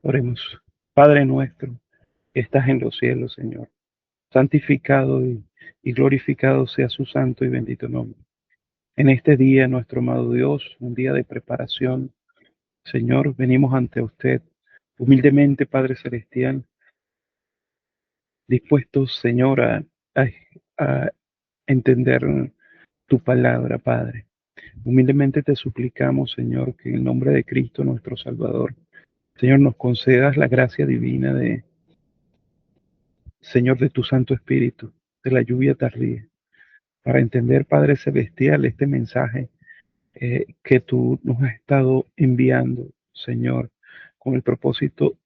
Oremos. Padre nuestro, que estás en los cielos, Señor. Santificado y glorificado sea su santo y bendito nombre. En este día, nuestro amado Dios, un día de preparación, Señor, venimos ante usted humildemente, Padre Celestial, dispuestos, Señor, a entender tu palabra, Padre. Humildemente te suplicamos, Señor, que en el nombre de Cristo, nuestro Salvador, Señor, nos concedas la gracia divina de, Señor, de tu Santo Espíritu, de la lluvia tardía, para entender, Padre Celestial, este mensaje que tú nos has estado enviando, Señor, con el propósito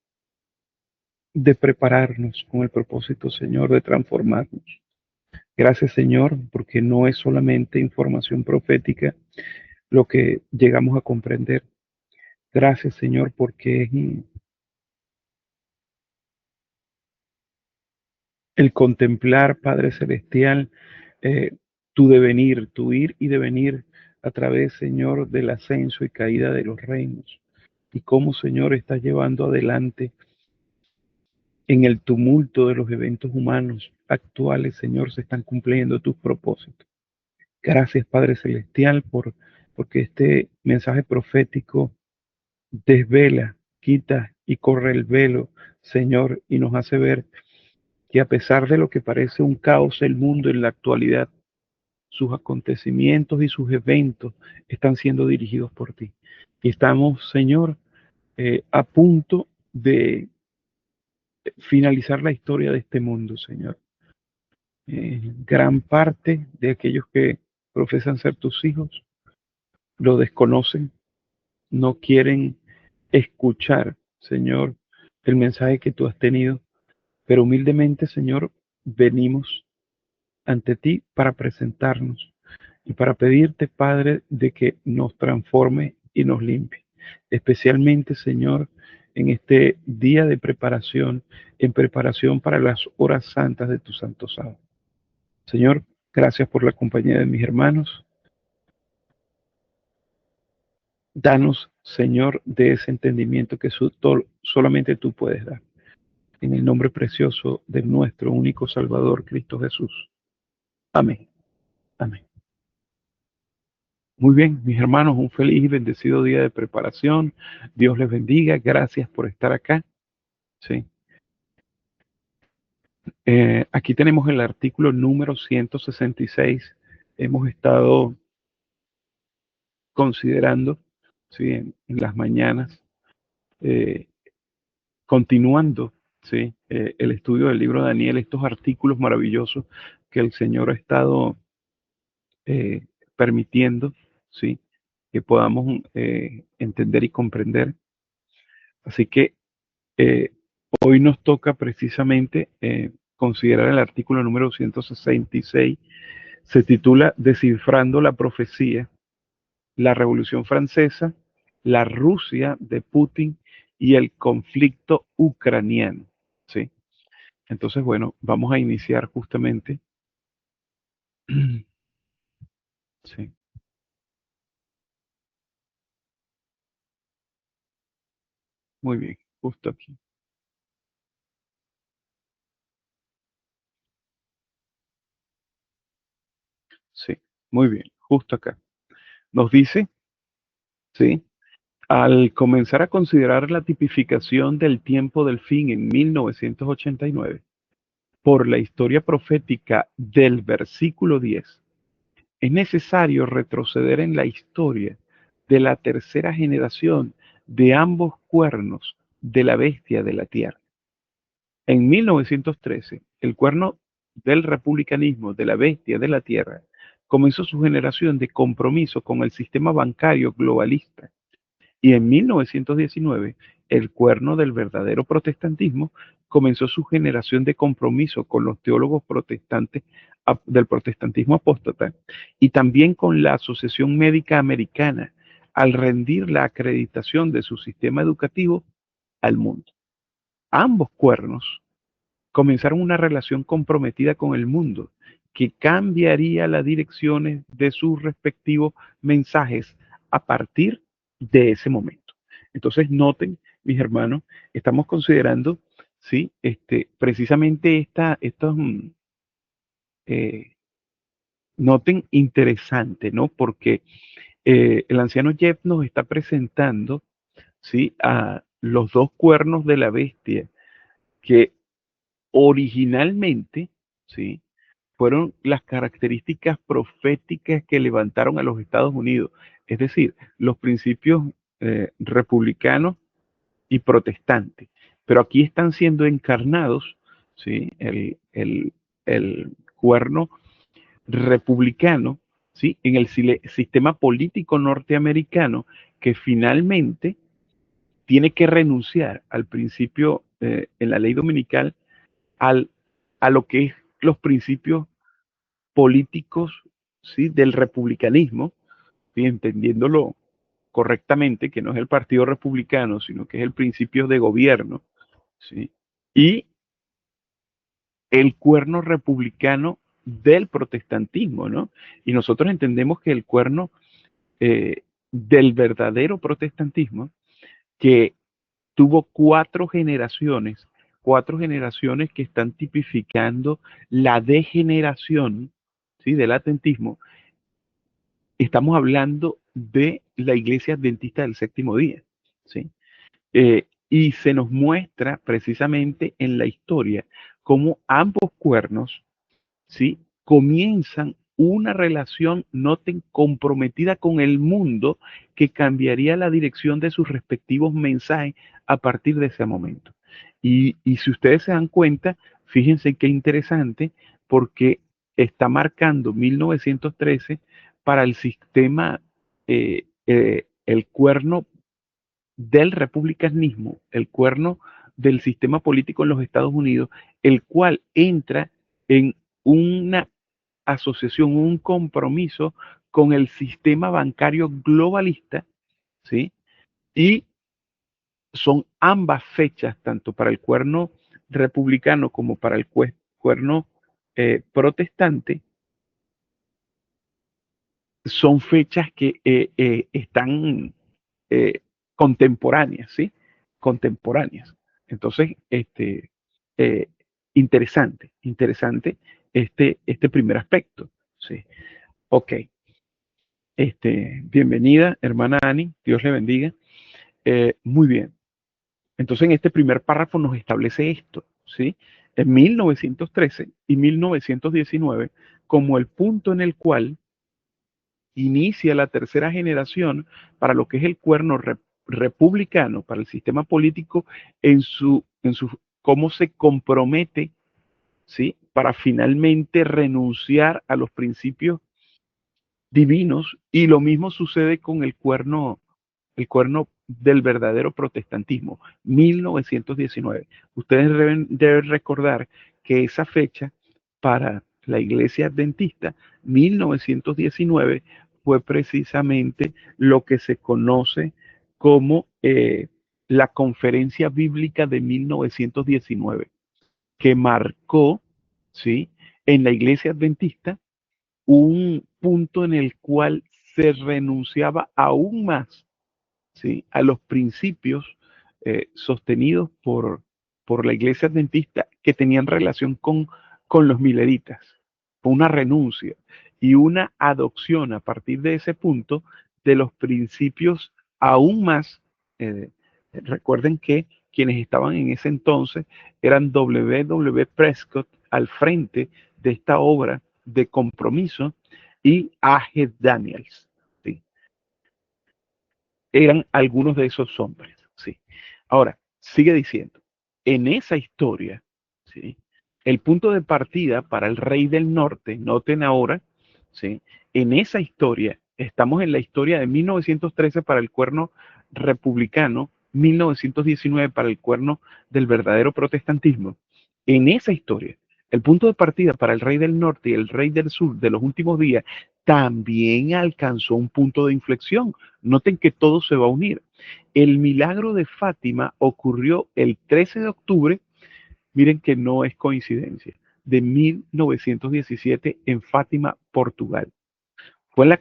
de prepararnos, con el propósito, Señor, de transformarnos. Gracias, Señor, porque no es solamente información profética lo que llegamos a comprender. Gracias, Señor, porque es el contemplar, Padre Celestial, eh, tu devenir, tu ir y devenir a través, Señor, del ascenso y caída de los reinos. Y cómo, Señor, estás llevando adelante en el tumulto de los eventos humanos actuales, Señor, se están cumpliendo tus propósitos. Gracias, Padre Celestial, porque este mensaje profético desvela, quita y corre el velo, Señor, y nos hace ver que a pesar de lo que parece un caos el mundo en la actualidad, sus acontecimientos y sus eventos están siendo dirigidos por ti. Y estamos, Señor, a punto de finalizar la historia de este mundo, Señor. Gran parte de aquellos que profesan ser tus hijos lo desconocen, no quieren escuchar, Señor, el mensaje que tú has tenido, pero humildemente, Señor, venimos ante ti para presentarnos y para pedirte, Padre, de que nos transforme y nos limpie. Especialmente, Señor, en este día de preparación, en preparación para las horas santas de tu santo sábado. Señor, gracias por la compañía de mis hermanos. Danos, Señor, de ese entendimiento que solamente tú puedes dar. En el nombre precioso de nuestro único Salvador, Cristo Jesús. Amén. Amén. Muy bien, mis hermanos, un feliz y bendecido día de preparación. Dios les bendiga. Gracias por estar acá. Sí. Aquí tenemos el artículo número 166. Hemos estado considerando, sí, en las mañanas, eh, continuando, sí, el estudio del libro de Daniel, estos artículos maravillosos que el Señor ha estado eh, permitiendo, sí, que podamos entender y comprender. Así que eh, hoy nos toca precisamente considerar el artículo número 166. Se titula Descifrando la profecía, la Revolución Francesa, la Rusia de Putin y el conflicto ucraniano. ¿Sí? Entonces, bueno, vamos a iniciar justamente. Sí, muy bien, justo aquí. Sí, muy bien, justo acá. Nos dice, sí, al comenzar a considerar la tipificación del tiempo del fin en 1989, por la historia profética del versículo 10, es necesario retroceder en la historia de la tercera generación de ambos cuernos de la bestia de la tierra. En 1913, el cuerno del republicanismo de la bestia de la tierra comenzó su generación de compromiso con el sistema bancario globalista. Y en 1919, el cuerno del verdadero protestantismo comenzó su generación de compromiso con los teólogos protestantes del protestantismo apóstata y también con la Asociación Médica Americana al rendir la acreditación de su sistema educativo al mundo. Ambos cuernos comenzaron una relación comprometida con el mundo que cambiaría las direcciones de sus respectivos mensajes a partir de ese momento. Entonces noten mis hermanos, estamos considerando, sí, precisamente estos, eh, noten interesante, ¿no? Porque el anciano Jeff nos está presentando, ¿sí? A los dos cuernos de la bestia que originalmente, ¿sí? Fueron las características proféticas que levantaron a los Estados Unidos, es decir, los principios republicanos y protestantes. Pero aquí están siendo encarnados, ¿sí? El cuerno republicano, ¿sí? En el sistema político norteamericano que finalmente tiene que renunciar al principio en la ley dominical al, a lo que es los principios políticos, ¿sí? Del republicanismo, ¿sí? Entendiéndolo correctamente, que no es el Partido Republicano, sino que es el principio de gobierno, ¿sí? Y el cuerno republicano del protestantismo, ¿no? Y nosotros entendemos que el cuerno del verdadero protestantismo, que tuvo cuatro generaciones que están tipificando la degeneración, ¿sí? Del atentismo. Estamos hablando de la iglesia adventista del séptimo día, ¿sí? Y se nos muestra precisamente en la historia cómo ambos cuernos, ¿sí? Comienzan una relación, noten, comprometida con el mundo que cambiaría la dirección de sus respectivos mensajes a partir de ese momento. Y si ustedes se dan cuenta, fíjense qué interesante, porque está marcando 1913 para el sistema, el cuerno del republicanismo, el cuerno del sistema político en los Estados Unidos, el cual entra en una asociación, un compromiso con el sistema bancario globalista, ¿sí? Y son ambas fechas, tanto para el cuerno republicano como para el cuerno protestante, son fechas que están eh, contemporáneas, ¿sí? Contemporáneas. Entonces, eh, interesante este primer aspecto, ¿sí? Ok, bienvenida, hermana Ani, Dios le bendiga. Muy bien. Entonces, en este primer párrafo nos establece esto, ¿sí? En 1913 y 1919 como el punto en el cual inicia la tercera generación para lo que es el cuerno republicano, para el sistema político, en su cómo se compromete, ¿sí? Para finalmente renunciar a los principios divinos, y lo mismo sucede con el cuerno del verdadero protestantismo, 1919. Ustedes deben recordar que esa fecha para la iglesia adventista, 1919, fue precisamente lo que se conoce como la conferencia bíblica de 1919, que marcó, ¿sí? En la iglesia adventista un punto en el cual se renunciaba aún más, ¿sí? A los principios sostenidos por la iglesia adventista que tenían relación con los mileritas. Fue una renuncia y una adopción a partir de ese punto de los principios aún más. eh, Recuerden que quienes estaban en ese entonces eran W. Prescott al frente de esta obra de compromiso y A.G. Daniels. ¿Sí? Eran algunos de esos hombres, ¿sí? Ahora, sigue diciendo, en esa historia, ¿sí? El punto de partida para el rey del norte, noten ahora, ¿sí? En esa historia, estamos en la historia de 1913 para el cuerno republicano, 1919 para el cuerno del verdadero protestantismo. En esa historia, el punto de partida para el rey del norte y el rey del sur de los últimos días también alcanzó un punto de inflexión. Noten que todo se va a unir. El milagro de Fátima ocurrió el 13 de octubre, miren que no es coincidencia, de 1917 en Fátima, Portugal. Fue la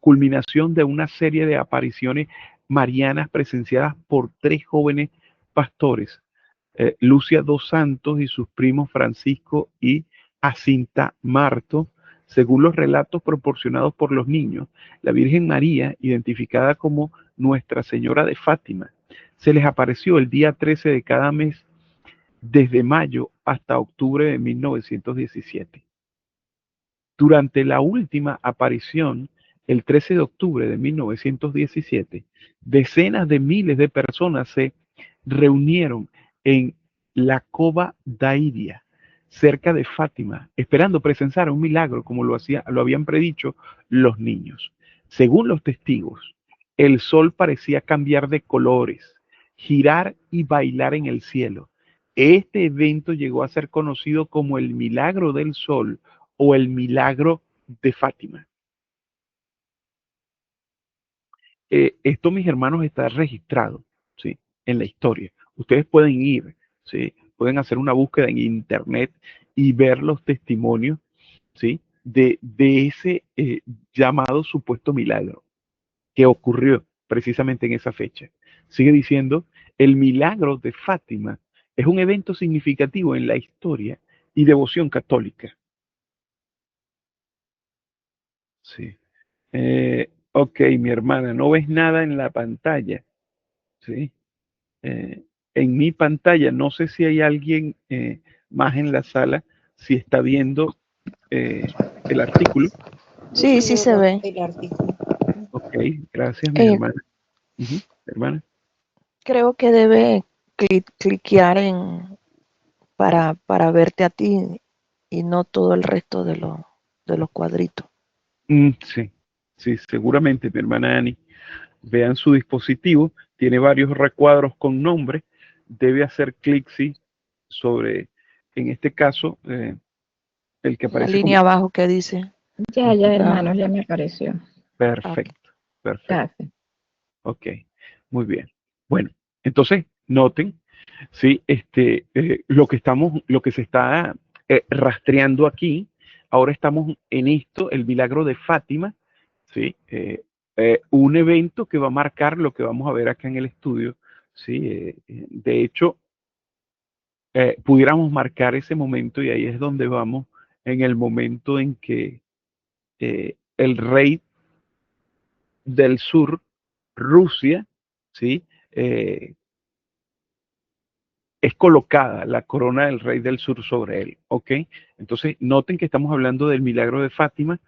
culminación de una serie de apariciones marianas presenciadas por 3 jóvenes pastores, Lucia dos Santos y sus primos Francisco y Jacinta Marto. Según los relatos proporcionados por los niños, la Virgen María, identificada como Nuestra Señora de Fátima, se les apareció el día 13 de cada mes desde mayo hasta octubre de 1917. Durante la última aparición, el 13 de octubre de 1917, decenas de miles de personas se reunieron en la Cova d'Airia, cerca de Fátima, esperando presenciar un milagro como lo habían predicho los niños. Según los testigos, el sol parecía cambiar de colores, girar y bailar en el cielo. Este evento llegó a ser conocido como el milagro del sol o el milagro de Fátima. Esto, mis hermanos, está registrado, ¿sí?, en la historia. Ustedes pueden ir, ¿sí?, pueden hacer una búsqueda en internet y ver los testimonios, ¿sí?, de ese llamado supuesto milagro que ocurrió precisamente en esa fecha. Sigue diciendo, el milagro de Fátima es un evento significativo en la historia y devoción católica. Sí. Ok, mi hermana, no ves nada en la pantalla, ¿sí? Eh, en mi pantalla, no sé si hay alguien más en la sala, si está viendo el artículo. Sí, sí se ve. El artículo. Ok, gracias, mi hermana. Hermana. Creo que debe cliquear para verte a ti y no todo el resto de los cuadritos. Sí, sí, seguramente, mi hermana Ani. Vean su dispositivo, tiene varios recuadros con nombre, debe hacer clic, sí, sobre, en este caso, el que La aparece como... línea abajo que dice. Ya, hermanos, ya me apareció. Perfecto, perfecto. Gracias. Ok, muy bien. Bueno, entonces, noten, sí, lo que se está rastreando aquí, ahora estamos en esto, el milagro de Fátima, sí, un evento que va a marcar lo que vamos a ver acá en el estudio, sí, de hecho, pudiéramos marcar ese momento y ahí es donde vamos en el momento en que el rey del sur, Rusia, sí, es colocada la corona del rey del sur sobre él, ¿ok? Entonces, noten que estamos hablando del milagro de Fátima.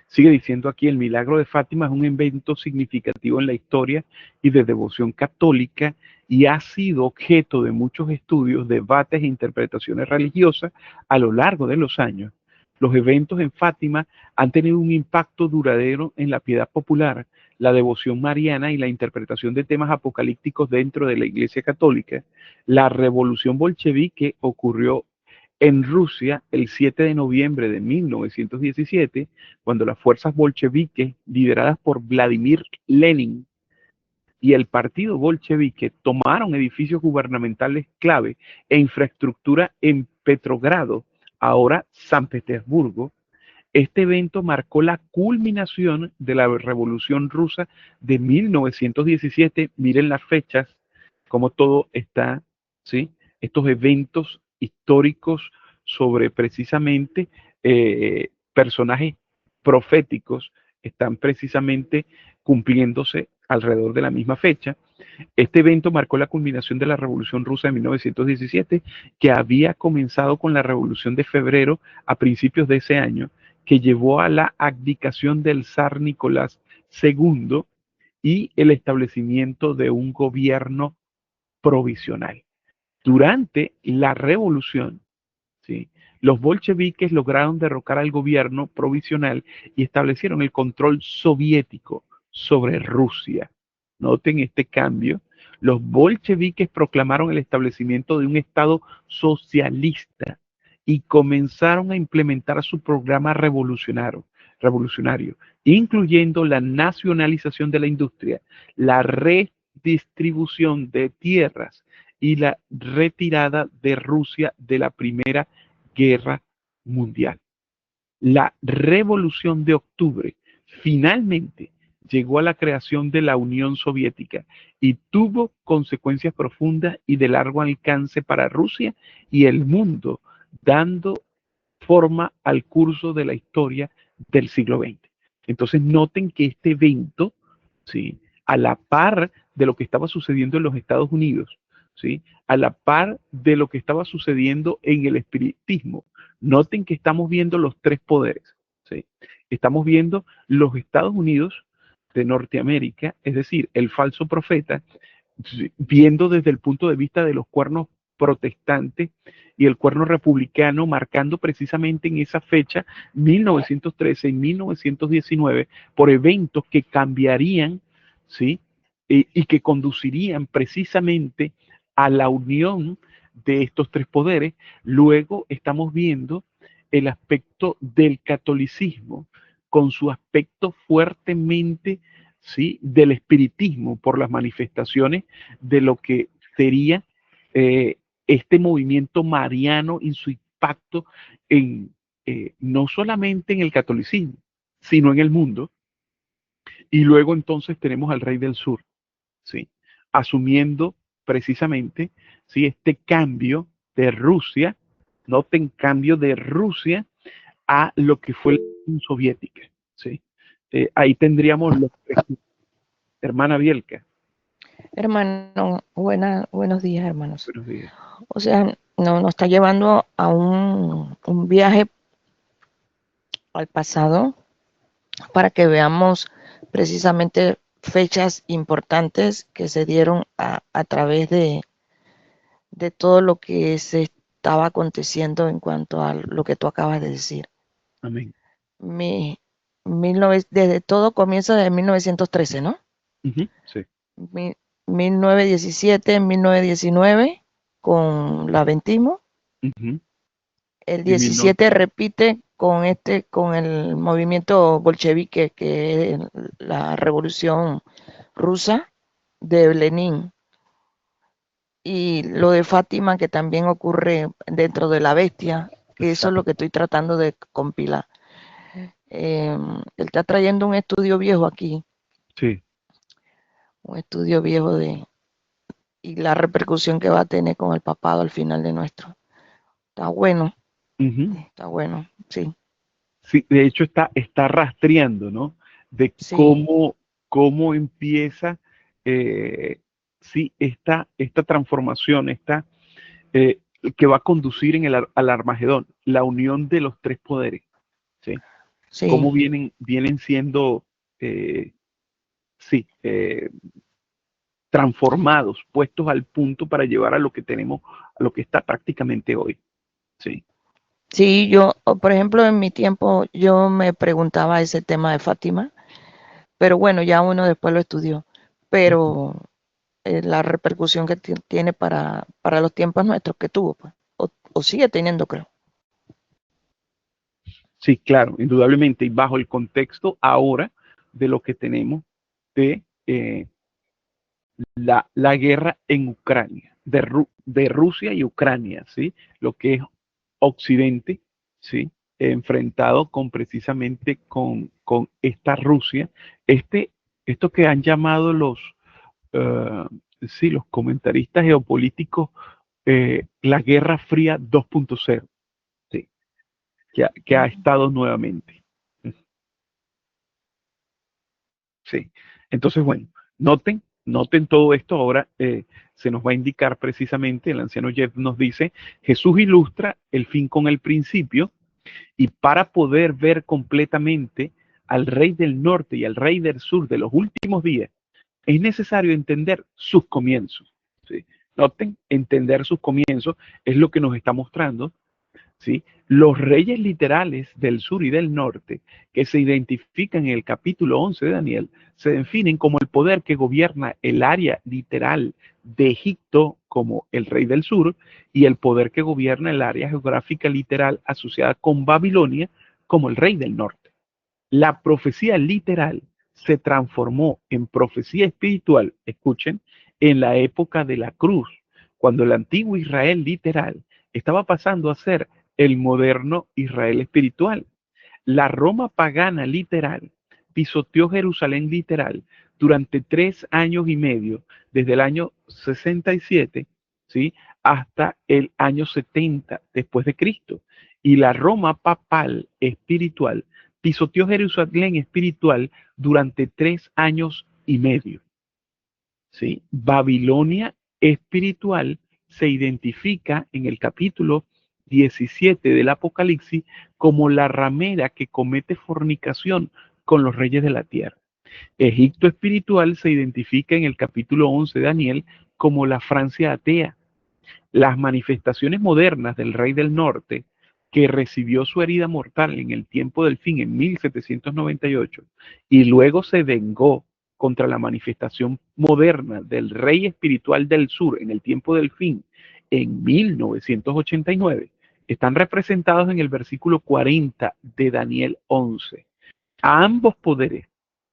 Sigue diciendo aquí, el milagro de Fátima es un evento significativo en la historia y de devoción católica y ha sido objeto de muchos estudios, debates e interpretaciones religiosas a lo largo de los años. Los eventos en Fátima han tenido un impacto duradero en la piedad popular, la devoción mariana y la interpretación de temas apocalípticos dentro de la Iglesia Católica. La revolución bolchevique ocurrió en Rusia el 7 de noviembre de 1917, cuando las fuerzas bolcheviques, lideradas por Vladimir Lenin y el partido bolchevique, tomaron edificios gubernamentales clave e infraestructura en Petrogrado, ahora San Petersburgo. Este evento marcó la culminación de la Revolución Rusa de 1917. Miren las fechas, cómo todo está, ¿sí? Estos eventos históricos sobre precisamente personajes proféticos están precisamente cumpliéndose alrededor de la misma fecha. Este evento marcó la culminación de la Revolución Rusa de 1917, que había comenzado con la Revolución de Febrero a principios de ese año, que llevó a la abdicación del zar Nicolás II y el establecimiento de un gobierno provisional. Durante la revolución, ¿sí?, los bolcheviques lograron derrocar al gobierno provisional y establecieron el control soviético sobre Rusia. Noten este cambio. Los bolcheviques proclamaron el establecimiento de un Estado socialista y comenzaron a implementar su programa revolucionario, incluyendo la nacionalización de la industria, la redistribución de tierras y la retirada de Rusia de la Primera Guerra Mundial. La Revolución de Octubre finalmente llegó a la creación de la Unión Soviética y tuvo consecuencias profundas y de largo alcance para Rusia y el mundo, dando forma al curso de la historia del siglo XX. Entonces noten que este evento, ¿sí?, a la par de lo que estaba sucediendo en los Estados Unidos, ¿sí?, a la par de lo que estaba sucediendo en el espiritismo, noten que estamos viendo los tres poderes, ¿sí? Estamos viendo los Estados Unidos de Norteamérica, es decir, el falso profeta, viendo desde el punto de vista de los cuernos protestantes y el cuerno republicano, marcando precisamente en esa fecha, 1913 y 1919, por eventos que cambiarían, ¿sí? Y que conducirían precisamente a la unión de estos tres poderes. Luego estamos viendo el aspecto del catolicismo con su aspecto fuertemente, ¿sí?, del espiritismo por las manifestaciones de lo que sería eh, este movimiento mariano y su impacto en no solamente en el catolicismo, sino en el mundo. Y luego entonces tenemos al rey del sur, ¿sí?, asumiendo precisamente, ¿sí?, este cambio de Rusia, noten, cambio de Rusia a lo que fue la Unión Soviética, ¿sí? Ahí tendríamos los tres. Hermana Bielka. Hermano, buenos días, hermanos. Buenos días. O sea, nos está llevando a un viaje al pasado para que veamos precisamente fechas importantes que se dieron a través de todo lo que se estaba aconteciendo en cuanto a lo que tú acabas de decir. Amén. Desde todo comienza desde 1913, ¿no? Sí. 1917, 1919 con la Ventismo. Ujú. El Y 17 repite con el movimiento bolchevique, que es la revolución rusa de Lenin. Y lo de Fátima, que también ocurre dentro de la bestia, que eso es lo que estoy tratando de compilar. Él está trayendo un estudio viejo aquí, Sí. un estudio viejo y la repercusión que va a tener con el papado al final de nuestro. Está bueno, Ujú. está bueno, sí, Sí, de hecho está rastreando, ¿no? De sí, cómo empieza, sí, esta transformación, eh, que va a conducir al Armagedón, la unión de los tres poderes, ¿sí? sí. Cómo vienen siendo, sí, transformados, puestos al punto para llevar a lo que tenemos, a lo que está prácticamente hoy, ¿sí? Sí, por ejemplo, en mi tiempo, yo me preguntaba ese tema de Fátima, pero bueno, ya uno después lo estudió. Pero la repercusión que tiene para los tiempos nuestros que tuvo, pues, o sigue teniendo, creo. Sí, claro, indudablemente, y bajo el contexto ahora de lo que tenemos de la guerra en Ucrania, de Rusia y Ucrania, ¿sí? Lo que es Occidente, ¿sí? Enfrentado con precisamente con esta Rusia, este, esto que han llamado eh, sí, los comentaristas geopolíticos, la Guerra Fría 2.0, ¿sí? Que ha estado nuevamente. Sí. Entonces, bueno, noten todo esto. Ahora se nos va a indicar precisamente, el anciano Jeff nos dice, Jesús ilustra el fin con el principio, y para poder ver completamente al rey del norte y al rey del sur de los últimos días, es necesario entender sus comienzos. ¿Sí? Noten, entender sus comienzos es lo que nos está mostrando, ¿sí? Los reyes literales del sur y del norte, que se identifican en el capítulo 11 de Daniel, se definen como el poder que gobierna el área literal de Egipto como el rey del sur y el poder que gobierna el área geográfica literal asociada con Babilonia como el rey del norte. La profecía literal se transformó en profecía espiritual, escuchen, en la época de la cruz, cuando el antiguo Israel literal estaba pasando a ser el moderno Israel espiritual. La Roma pagana literal pisoteó Jerusalén literal durante 3 años y medio, desde el año 67, ¿sí?, hasta el año 70 después de Cristo. Y la Roma papal espiritual pisoteó Jerusalén espiritual durante 3 años y medio. ¿Sí? Babilonia espiritual se identifica en el capítulo 17 del Apocalipsis como la ramera que comete fornicación con los reyes de la tierra. Egipto espiritual se identifica en el capítulo 11 de Daniel como la Francia atea. Las manifestaciones modernas del rey del norte, que recibió su herida mortal en el tiempo del fin en 1798 y luego se vengó contra la manifestación moderna del rey espiritual del sur en el tiempo del fin en 1989, están representados en el versículo 40 de Daniel 11. A ambos poderes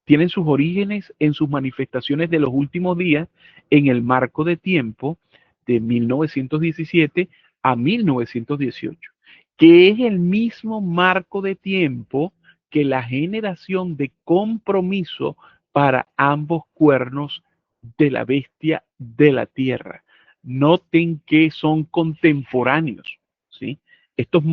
tienen sus orígenes en sus manifestaciones de los últimos días en el marco de tiempo de 1917 a 1918, que es el mismo marco de tiempo que la generación de compromiso para ambos cuernos de la bestia de la tierra. Noten que son contemporáneos, ¿sí? Estos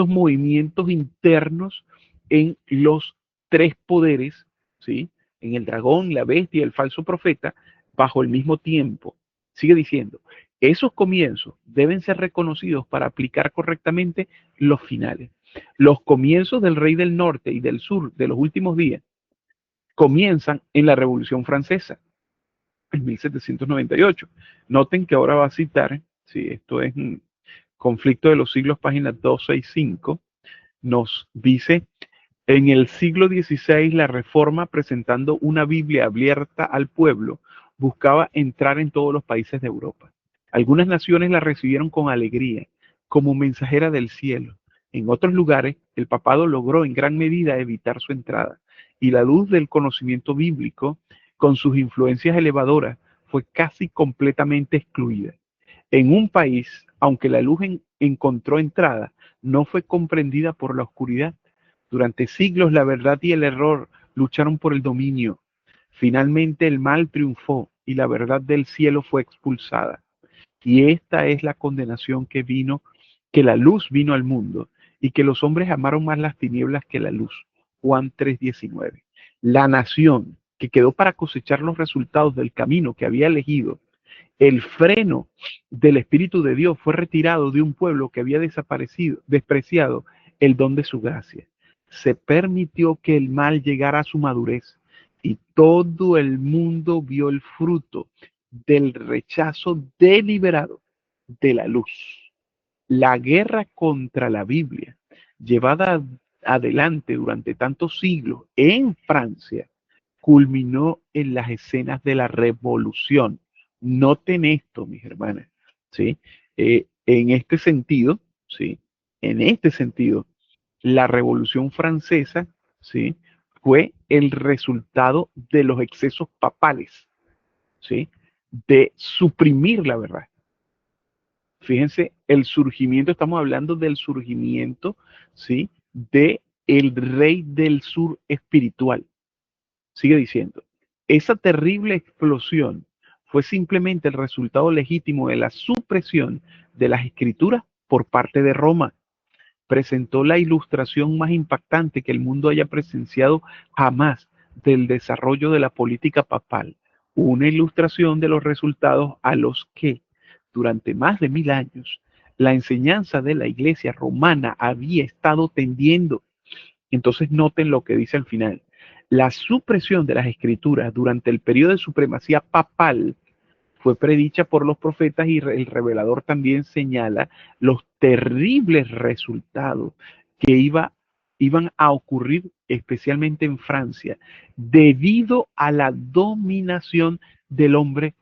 movimientos internos en los tres poderes, ¿sí?, en el dragón, la bestia y el falso profeta, bajo el mismo tiempo. Sigue diciendo, esos comienzos deben ser reconocidos para aplicar correctamente los finales. Los comienzos del rey del norte y del sur de los últimos días comienzan en la Revolución Francesa, en 1798. Noten que ahora va a citar, sí, esto es Conflicto de los Siglos, páginas 265, nos dice: en el siglo XVI, la Reforma, presentando una Biblia abierta al pueblo, buscaba entrar en todos los países de Europa. Algunas naciones la recibieron con alegría, como mensajera del cielo. En otros lugares, el papado logró en gran medida evitar su entrada, y la luz del conocimiento bíblico, con sus influencias elevadoras, fue casi completamente excluida. En un país, aunque la luz encontró entrada, no fue comprendida por la oscuridad. Durante siglos la verdad y el error lucharon por el dominio. Finalmente el mal triunfó y la verdad del cielo fue expulsada. Y esta es la condenación que la luz vino al mundo y que los hombres amaron más las tinieblas que la luz. Juan 3:19. La nación que quedó para cosechar los resultados del camino que había elegido, el freno del Espíritu de Dios, fue retirado de un pueblo que había despreciado el don de su gracia. Se permitió que el mal llegara a su madurez y todo el mundo vio el fruto del rechazo deliberado de la luz. La guerra contra la Biblia, llevada adelante durante tantos siglos en Francia, culminó en las escenas de la revolución. Noten esto, mis hermanas, ¿sí? En este sentido, ¿sí? En este sentido, la Revolución Francesa, ¿sí?, fue el resultado de los excesos papales, ¿sí?, de suprimir la verdad. Fíjense, el surgimiento, estamos hablando del surgimiento, ¿sí?, de el rey del sur espiritual. Sigue diciendo, esa terrible explosión fue simplemente el resultado legítimo de la supresión de las escrituras por parte de Roma. Presentó la ilustración más impactante que el mundo haya presenciado jamás del desarrollo de la política papal, una ilustración de los resultados a los que, durante más de 1000 años, la enseñanza de la Iglesia romana había estado tendiendo. Entonces noten lo que dice al final. La supresión de las escrituras durante el periodo de supremacía papal fue predicha por los profetas y el revelador también señala los terribles resultados que iban a ocurrir especialmente en Francia debido a la dominación del hombre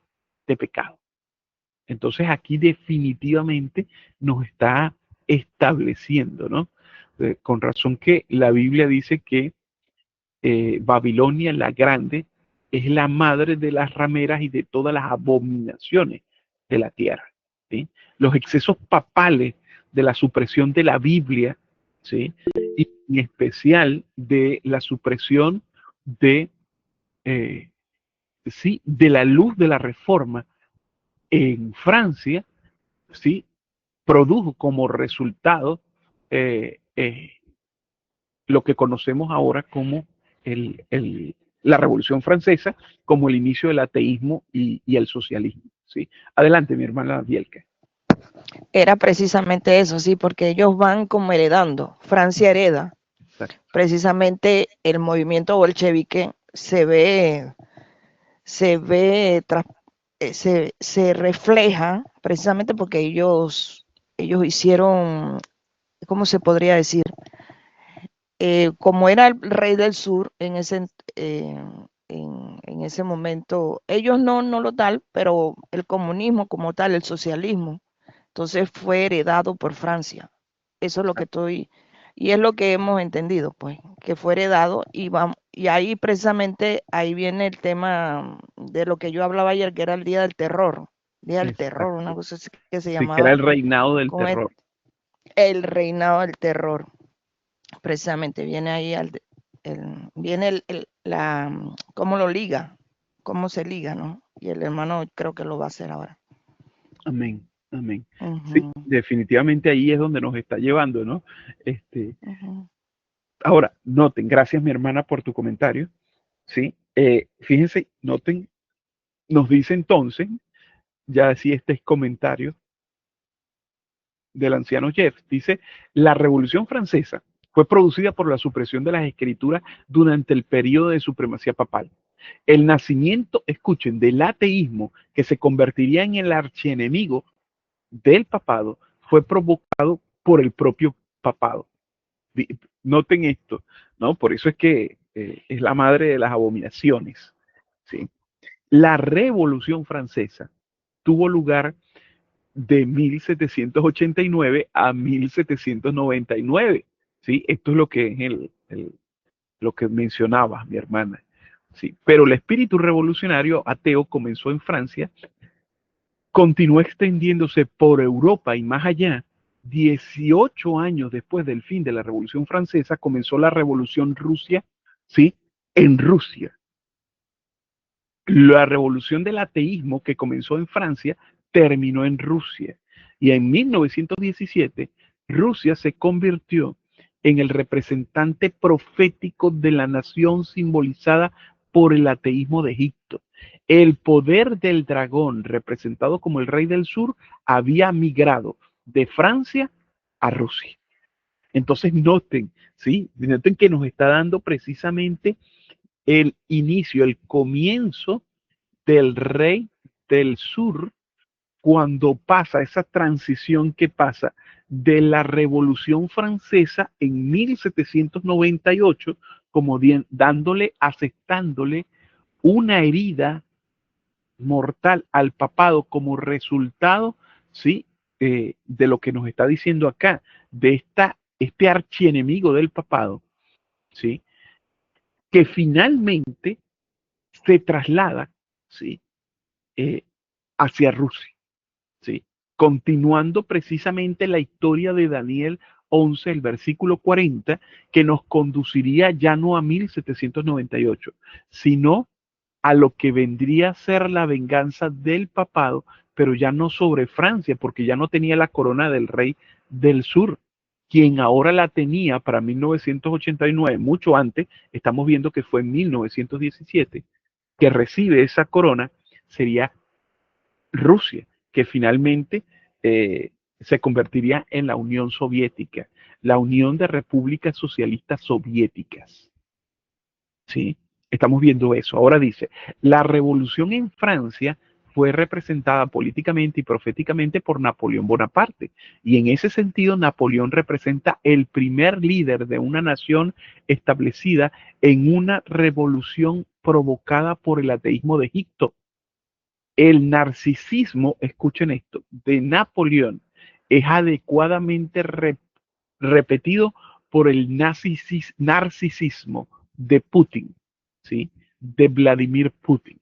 de pecado. Entonces aquí definitivamente nos está estableciendo, ¿no? Con razón que la Biblia dice que Babilonia la Grande es la madre de las rameras y de todas las abominaciones de la tierra, ¿sí? Los excesos papales de la supresión de la Biblia, ¿sí?, y en especial de la supresión de, sí, de la luz de la reforma en Francia, sí, produjo como resultado lo que conocemos ahora como la Revolución Francesa, como el inicio del ateísmo y el socialismo. ¿Sí? Adelante, mi hermana Bielke. Era precisamente eso, sí, porque ellos van como heredando. Francia hereda. Exacto. Precisamente el movimiento bolchevique se refleja precisamente porque ellos hicieron, ¿cómo se podría decir? Como era el rey del sur en ese momento, ellos no lo tal, pero el comunismo como tal, el socialismo, entonces fue heredado por Francia. Eso es lo que y es lo que hemos entendido, pues, que fue heredado y ahí precisamente ahí viene el tema de lo que yo hablaba ayer, que era el Día del Terror, una cosa así que se Sí, que era llamaba el reinado del con terror. el reinado del terror. Precisamente viene ahí viene cómo lo liga, cómo se liga, ¿no? Y el hermano creo que lo va a hacer ahora. Amén, amén. Sí, Uh-huh. definitivamente ahí es donde nos está llevando, ¿no? Ahora, noten, gracias mi hermana por tu comentario, ¿sí? Fíjense, noten, nos dice entonces, ya si este es comentario del anciano Jeff, dice, la Revolución Francesa fue producida por la supresión de las escrituras durante el periodo de supremacía papal. El nacimiento, escuchen, del ateísmo, que se convertiría en el archienemigo del papado, fue provocado por el propio papado. Noten esto, ¿no? Por eso es que es la madre de las abominaciones, ¿sí? La Revolución Francesa tuvo lugar de 1789 a 1799, ¿sí? Esto es lo que es lo que mencionaba mi hermana, ¿sí? Pero el espíritu revolucionario ateo comenzó en Francia, continuó extendiéndose por Europa y más allá. 18 años después del fin de la Revolución Francesa comenzó la Revolución Rusia, ¿sí? En Rusia. La revolución del ateísmo que comenzó en Francia terminó en Rusia. Y en 1917, Rusia se convirtió en el representante profético de la nación simbolizada por el ateísmo de Egipto. El poder del dragón, representado como el rey del sur, había migrado de Francia a Rusia. Entonces noten, ¿sí? Noten que nos está dando precisamente el inicio, el comienzo del rey del sur cuando pasa esa transición que pasa de la Revolución Francesa en 1798, como dándole, aceptándole una herida mortal al papado como resultado, ¿sí? De lo que nos está diciendo acá, de este archienemigo del papado, ¿sí? Que finalmente se traslada, ¿sí? Hacia Rusia, ¿sí? Continuando precisamente la historia de Daniel 11, el versículo 40, que nos conduciría ya no a 1798, sino a lo que vendría a ser la venganza del papado, pero ya no sobre Francia, porque ya no tenía la corona del rey del sur, quien ahora la tenía para 1989, mucho antes, estamos viendo que fue en 1917, que recibe esa corona, sería Rusia, que finalmente se convertiría en la Unión Soviética, la Unión de Repúblicas Socialistas Soviéticas. ¿Sí? Estamos viendo eso. Ahora dice, la revolución en Francia fue representada políticamente y proféticamente por Napoleón Bonaparte. Y en ese sentido, Napoleón representa el primer líder de una nación establecida en una revolución provocada por el ateísmo de Egipto. El narcisismo, escuchen esto, de Napoleón es adecuadamente repetido por el narcisismo de Putin, ¿sí? De Vladimir Putin.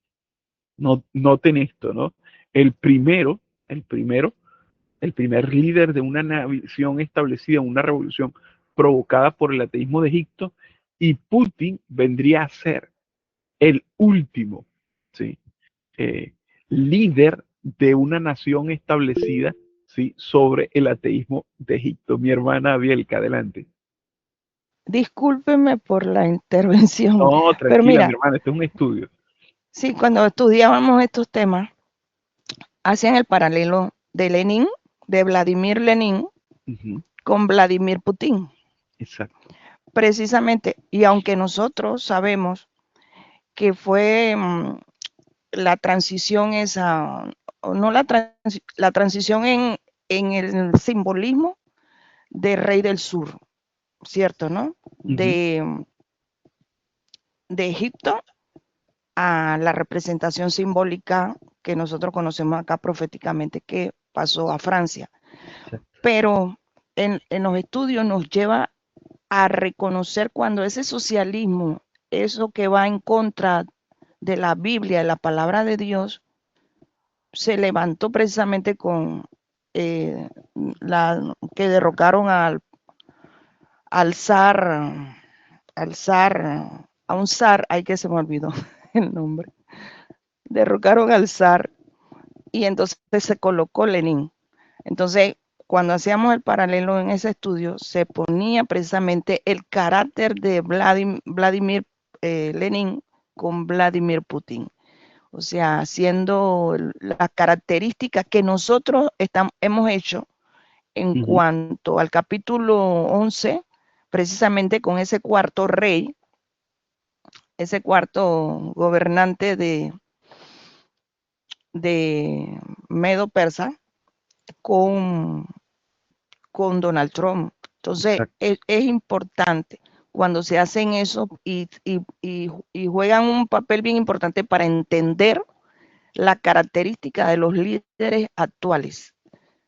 No, noten esto, ¿no? El primero, el primer líder de una nación establecida, una revolución provocada por el ateísmo de Egipto, y Putin vendría a ser el último, ¿sí? eh, líder de una nación establecida, ¿sí? Sobre el ateísmo de Egipto. Mi hermana Bielka, adelante. Discúlpeme por la intervención, No, pero tranquila, mi mira, hermana, este es un estudio. sí, cuando estudiábamos estos temas, hacían el paralelo de Lenin, de Vladimir Lenin, Ujú, con Vladimir Putin, exacto. precisamente. Y aunque nosotros sabemos que fue la transición esa, o no la transición en el simbolismo de Rey del Sur, ¿cierto? ¿No? Ujú, De Egipto a la representación simbólica que nosotros conocemos acá proféticamente que pasó a Francia. exacto. Pero en los estudios nos lleva a reconocer cuando ese socialismo, eso que va en contra de la Biblia, de la palabra de Dios, se levantó precisamente con que derrocaron al zar, al zar, a un zar, ay que se me olvidó el nombre, derrocaron al zar y entonces se colocó Lenin. Entonces, cuando hacíamos el paralelo en ese estudio, se ponía precisamente el carácter de Vladimir Lenin con Vladimir Putin. O sea, haciendo las características que nosotros hemos hecho en Ujú, cuanto al capítulo 11, precisamente con ese cuarto rey, ese cuarto gobernante de Medo Persa, con Donald Trump. Entonces, exacto. es importante cuando se hacen eso y juegan un papel bien importante para entender la característica de los líderes actuales,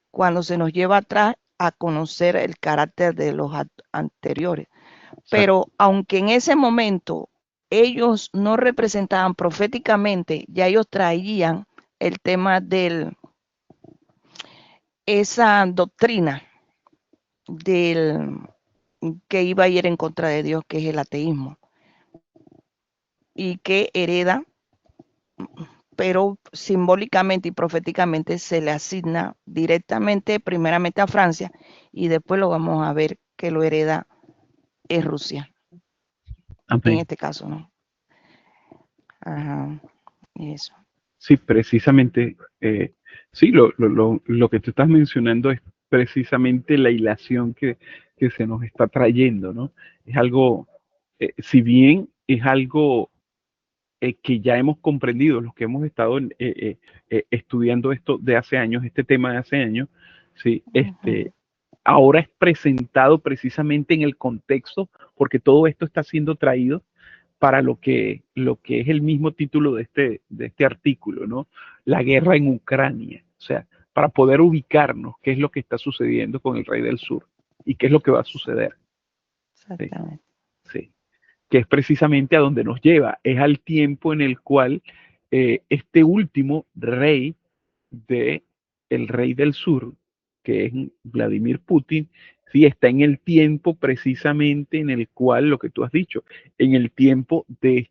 cuando se nos lleva atrás a conocer el carácter de los anteriores. Exacto. Pero aunque en ese momento ellos no representaban proféticamente, ya ellos traían el tema de esa doctrina del que iba a ir en contra de Dios, que es el ateísmo, y que hereda, pero simbólicamente y proféticamente se le asigna directamente, primeramente a Francia, y después lo vamos a ver que lo hereda es Rusia, en Amén. este caso, ¿no? Ajá, eso. Sí, precisamente, sí, lo que tú estás mencionando es precisamente la hilación que se nos está trayendo, ¿no? Es algo, si bien es algo que ya hemos comprendido, los que hemos estado estudiando esto de hace años, este tema de hace años, sí, Ujú. ahora es presentado precisamente en el contexto, porque todo esto está siendo traído para lo que es el mismo título de este artículo, ¿no? La guerra en Ucrania. O sea, para poder ubicarnos qué es lo que está sucediendo con el rey del sur y qué es lo que va a suceder. ¿Sí? Exactamente. Sí. Que es precisamente a donde nos lleva, es al tiempo en el cual este último rey de el rey del sur, que es Vladimir Putin, sí está en el tiempo precisamente en el cual, lo que tú has dicho, en el tiempo de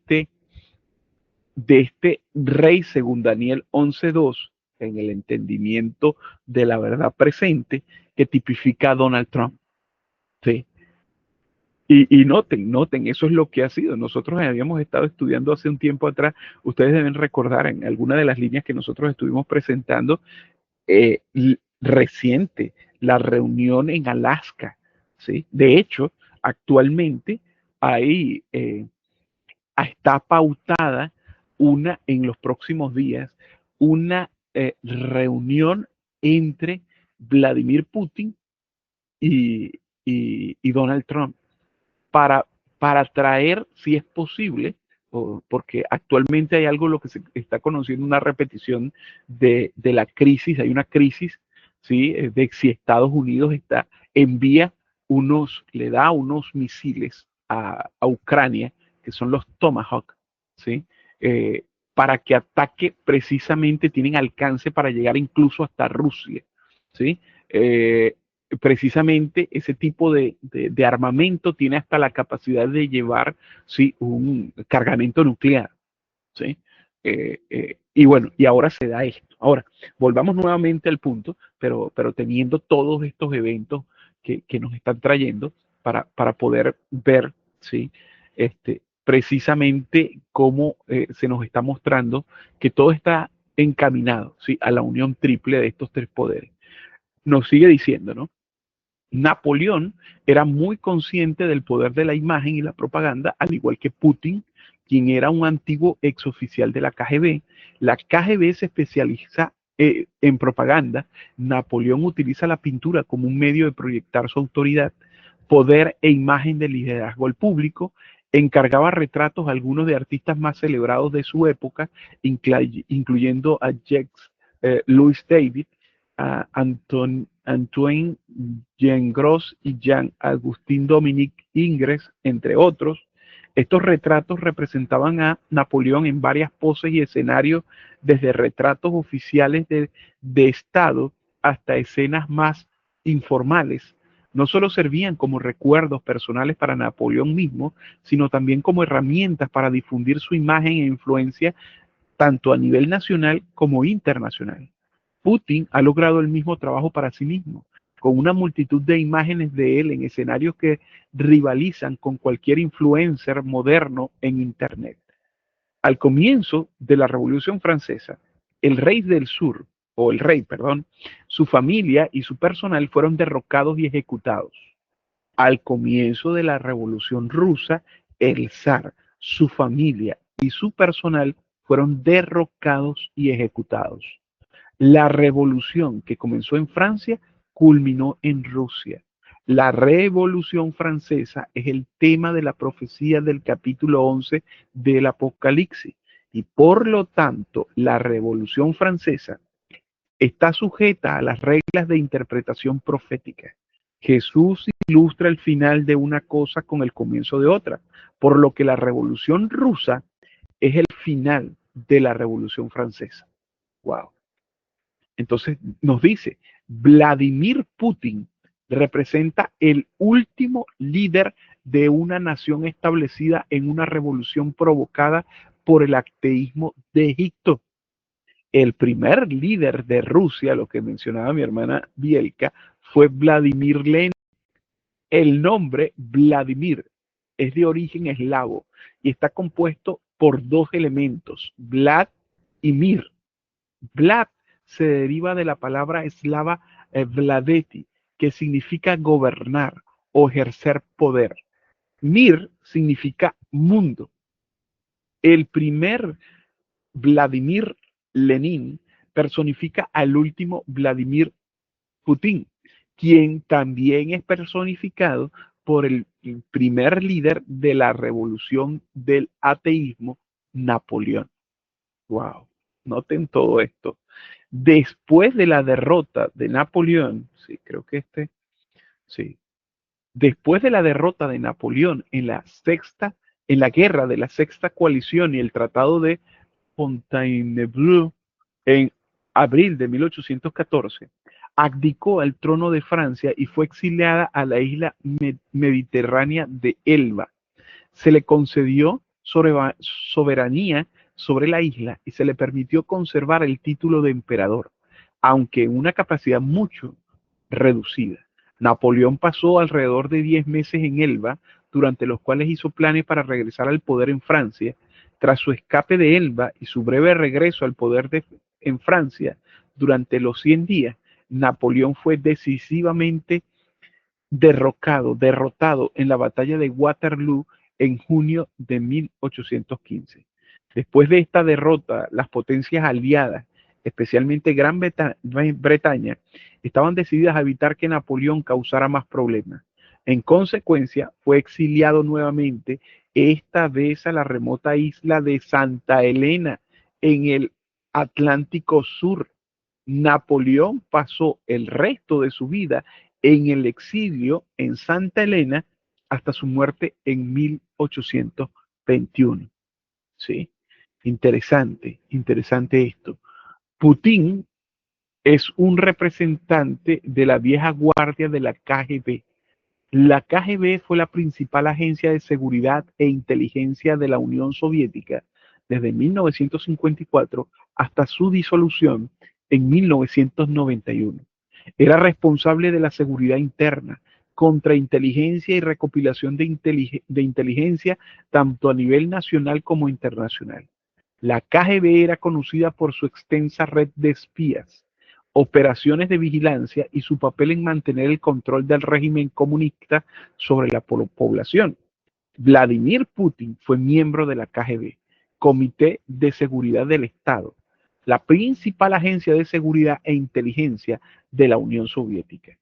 este rey, según Daniel 11:2, en el entendimiento de la verdad presente, que tipifica a Donald Trump. ¿Sí? Y noten, eso es lo que ha sido. Nosotros habíamos estado estudiando hace un tiempo atrás, ustedes deben recordar en alguna de las líneas que nosotros estuvimos presentando, eh, reciente, la reunión en Alaska. ¿Sí? De hecho, actualmente hay, está pautada en los próximos días, una reunión entre Vladimir Putin y, y Donald Trump para, para traer, si es posible, porque actualmente hay algo lo que se está conociendo una repetición de la crisis, hay una crisis, ¿sí? De si Estados Unidos envía le da unos misiles a Ucrania, que son los Tomahawk, ¿sí? Eh, para que ataque precisamente, tienen alcance para llegar incluso hasta Rusia, ¿sí? precisamente ese tipo de armamento tiene hasta la capacidad de llevar, sí, un cargamento nuclear, ¿sí? Y bueno, y ahora se da esto. Ahora, volvamos nuevamente al punto, pero teniendo todos estos eventos que nos están trayendo para poder ver, ¿sí? Precisamente cómo se nos está mostrando que todo está encaminado, ¿sí? A la unión triple de estos tres poderes. Nos sigue diciendo, ¿no? Napoleón era muy consciente del poder de la imagen y la propaganda, al igual que Putin, quien era un antiguo exoficial de la KGB. La KGB se especializa en propaganda. Napoleón utiliza la pintura como un medio de proyectar su autoridad, poder e imagen de liderazgo al público. Encargaba retratos a algunos de artistas más celebrados de su época, incluyendo a Jacques Louis David, a Antoine Gingras y Jean-Augustin Dominique Ingres, entre otros. Estos retratos representaban a Napoleón en varias poses y escenarios, desde retratos oficiales de Estado hasta escenas más informales. No solo servían como recuerdos personales para Napoleón mismo, sino también como herramientas para difundir su imagen e influencia tanto a nivel nacional como internacional. Putin ha logrado el mismo trabajo para sí mismo, con una multitud de imágenes de él en escenarios que rivalizan con cualquier influencer moderno en Internet. Al comienzo de la Revolución Francesa, el rey del sur, o el rey, perdón, su familia y su personal fueron derrocados y ejecutados. Al comienzo de la Revolución Rusa, el zar, su familia y su personal fueron derrocados y ejecutados. La revolución que comenzó en Francia culminó en Rusia. La Revolución Francesa es el tema de la profecía del capítulo 11 del Apocalipsis y por lo tanto la Revolución Francesa está sujeta a las reglas de interpretación profética. Jesús ilustra el final de una cosa con el comienzo de otra, por lo que la Revolución Rusa es el final de la Revolución Francesa. Wow. Entonces nos dice, Vladimir Putin representa el último líder de una nación establecida en una revolución provocada por el ateísmo de Egipto. El primer líder de Rusia, lo que mencionaba mi hermana Bielka, fue Vladimir Lenin. El nombre Vladimir es de origen eslavo y está compuesto por dos elementos, Vlad y Mir. Vlad se deriva de la palabra eslava vladeti, que significa gobernar o ejercer poder. Mir significa mundo. El primer Vladimir Lenin personifica al último Vladimir Putin, quien también es personificado por el primer líder de la revolución del ateísmo, Napoleón. Wow, noten todo esto. Después de la derrota de Napoleón, sí, creo que sí, después de la derrota de Napoleón en la guerra de la Sexta Coalición y el Tratado de Fontainebleau en abril de 1814, abdicó al trono de Francia y fue exiliada a la isla mediterránea de Elba. Se le concedió soberanía sobre la isla y se le permitió conservar el título de emperador, aunque en una capacidad mucho reducida. Napoleón pasó alrededor de 10 meses en Elba, durante los cuales hizo planes para regresar al poder en Francia. Tras su escape de Elba y su breve regreso al poder en Francia durante los 100 días, Napoleón fue decisivamente derrotado en la batalla de Waterloo en junio de 1815. Después de esta derrota, las potencias aliadas, especialmente Gran Bretaña, estaban decididas a evitar que Napoleón causara más problemas. En consecuencia, fue exiliado nuevamente, esta vez a la remota isla de Santa Elena, en el Atlántico Sur. Napoleón pasó el resto de su vida en el exilio en Santa Elena hasta su muerte en 1821. ¿Sí? Interesante esto. Putin es un representante de la vieja guardia de la KGB. La KGB fue la principal agencia de seguridad e inteligencia de la Unión Soviética desde 1954 hasta su disolución en 1991. Era responsable de la seguridad interna, contrainteligencia y recopilación de inteligencia tanto a nivel nacional como internacional. La KGB era conocida por su extensa red de espías, operaciones de vigilancia y su papel en mantener el control del régimen comunista sobre la población. Vladimir Putin fue miembro de la KGB, Comité de Seguridad del Estado, la principal agencia de seguridad e inteligencia de la Unión Soviética.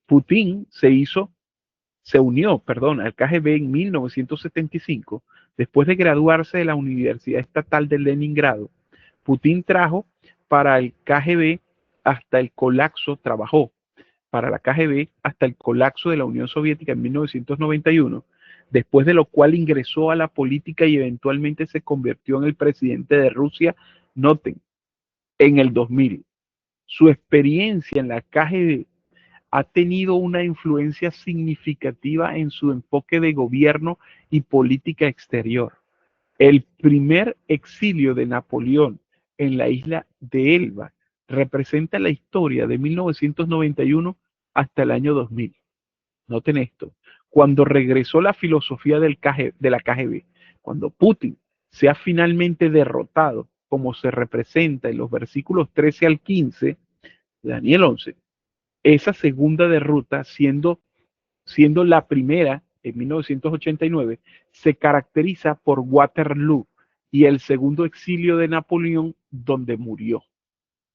Putin se unió al KGB en 1975, después de graduarse de la Universidad Estatal de Leningrado. Putin trabajó para el KGB hasta el colapso de la Unión Soviética en 1991, después de lo cual ingresó a la política y eventualmente se convirtió en el presidente de Rusia, noten, en el 2000. Su experiencia en la KGB ha tenido una influencia significativa en su enfoque de gobierno y política exterior. El primer exilio de Napoleón en la isla de Elba representa la historia de 1991 hasta el año 2000. Noten esto, cuando regresó la filosofía de la KGB, cuando Putin sea finalmente derrotado, como se representa en los versículos 13 al 15 de Daniel 11, esa segunda derrota, siendo la primera en 1989, se caracteriza por Waterloo y el segundo exilio de Napoleón, donde murió.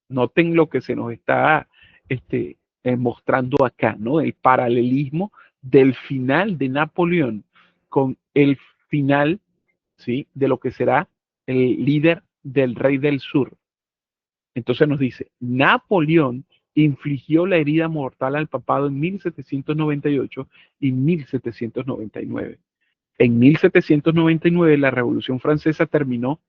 Noten lo que se nos está mostrando acá, ¿no? El paralelismo del final de Napoleón con el final, ¿sí?, de lo que será el líder del Rey del Sur. Entonces nos dice, Napoleón infligió la herida mortal al papado en 1798 y 1799. En 1799 la Revolución Francesa terminó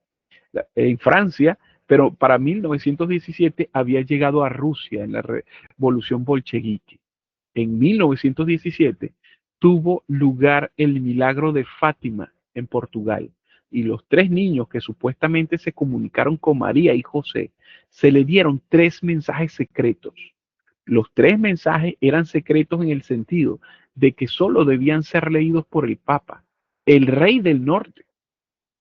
en Francia, pero para 1917 había llegado a Rusia en la Revolución Bolchevique. En 1917 tuvo lugar el milagro de Fátima en Portugal, y los tres niños que supuestamente se comunicaron con María y José se le dieron tres mensajes secretos. Los tres mensajes eran secretos en el sentido de que solo debían ser leídos por el Papa, el rey del norte.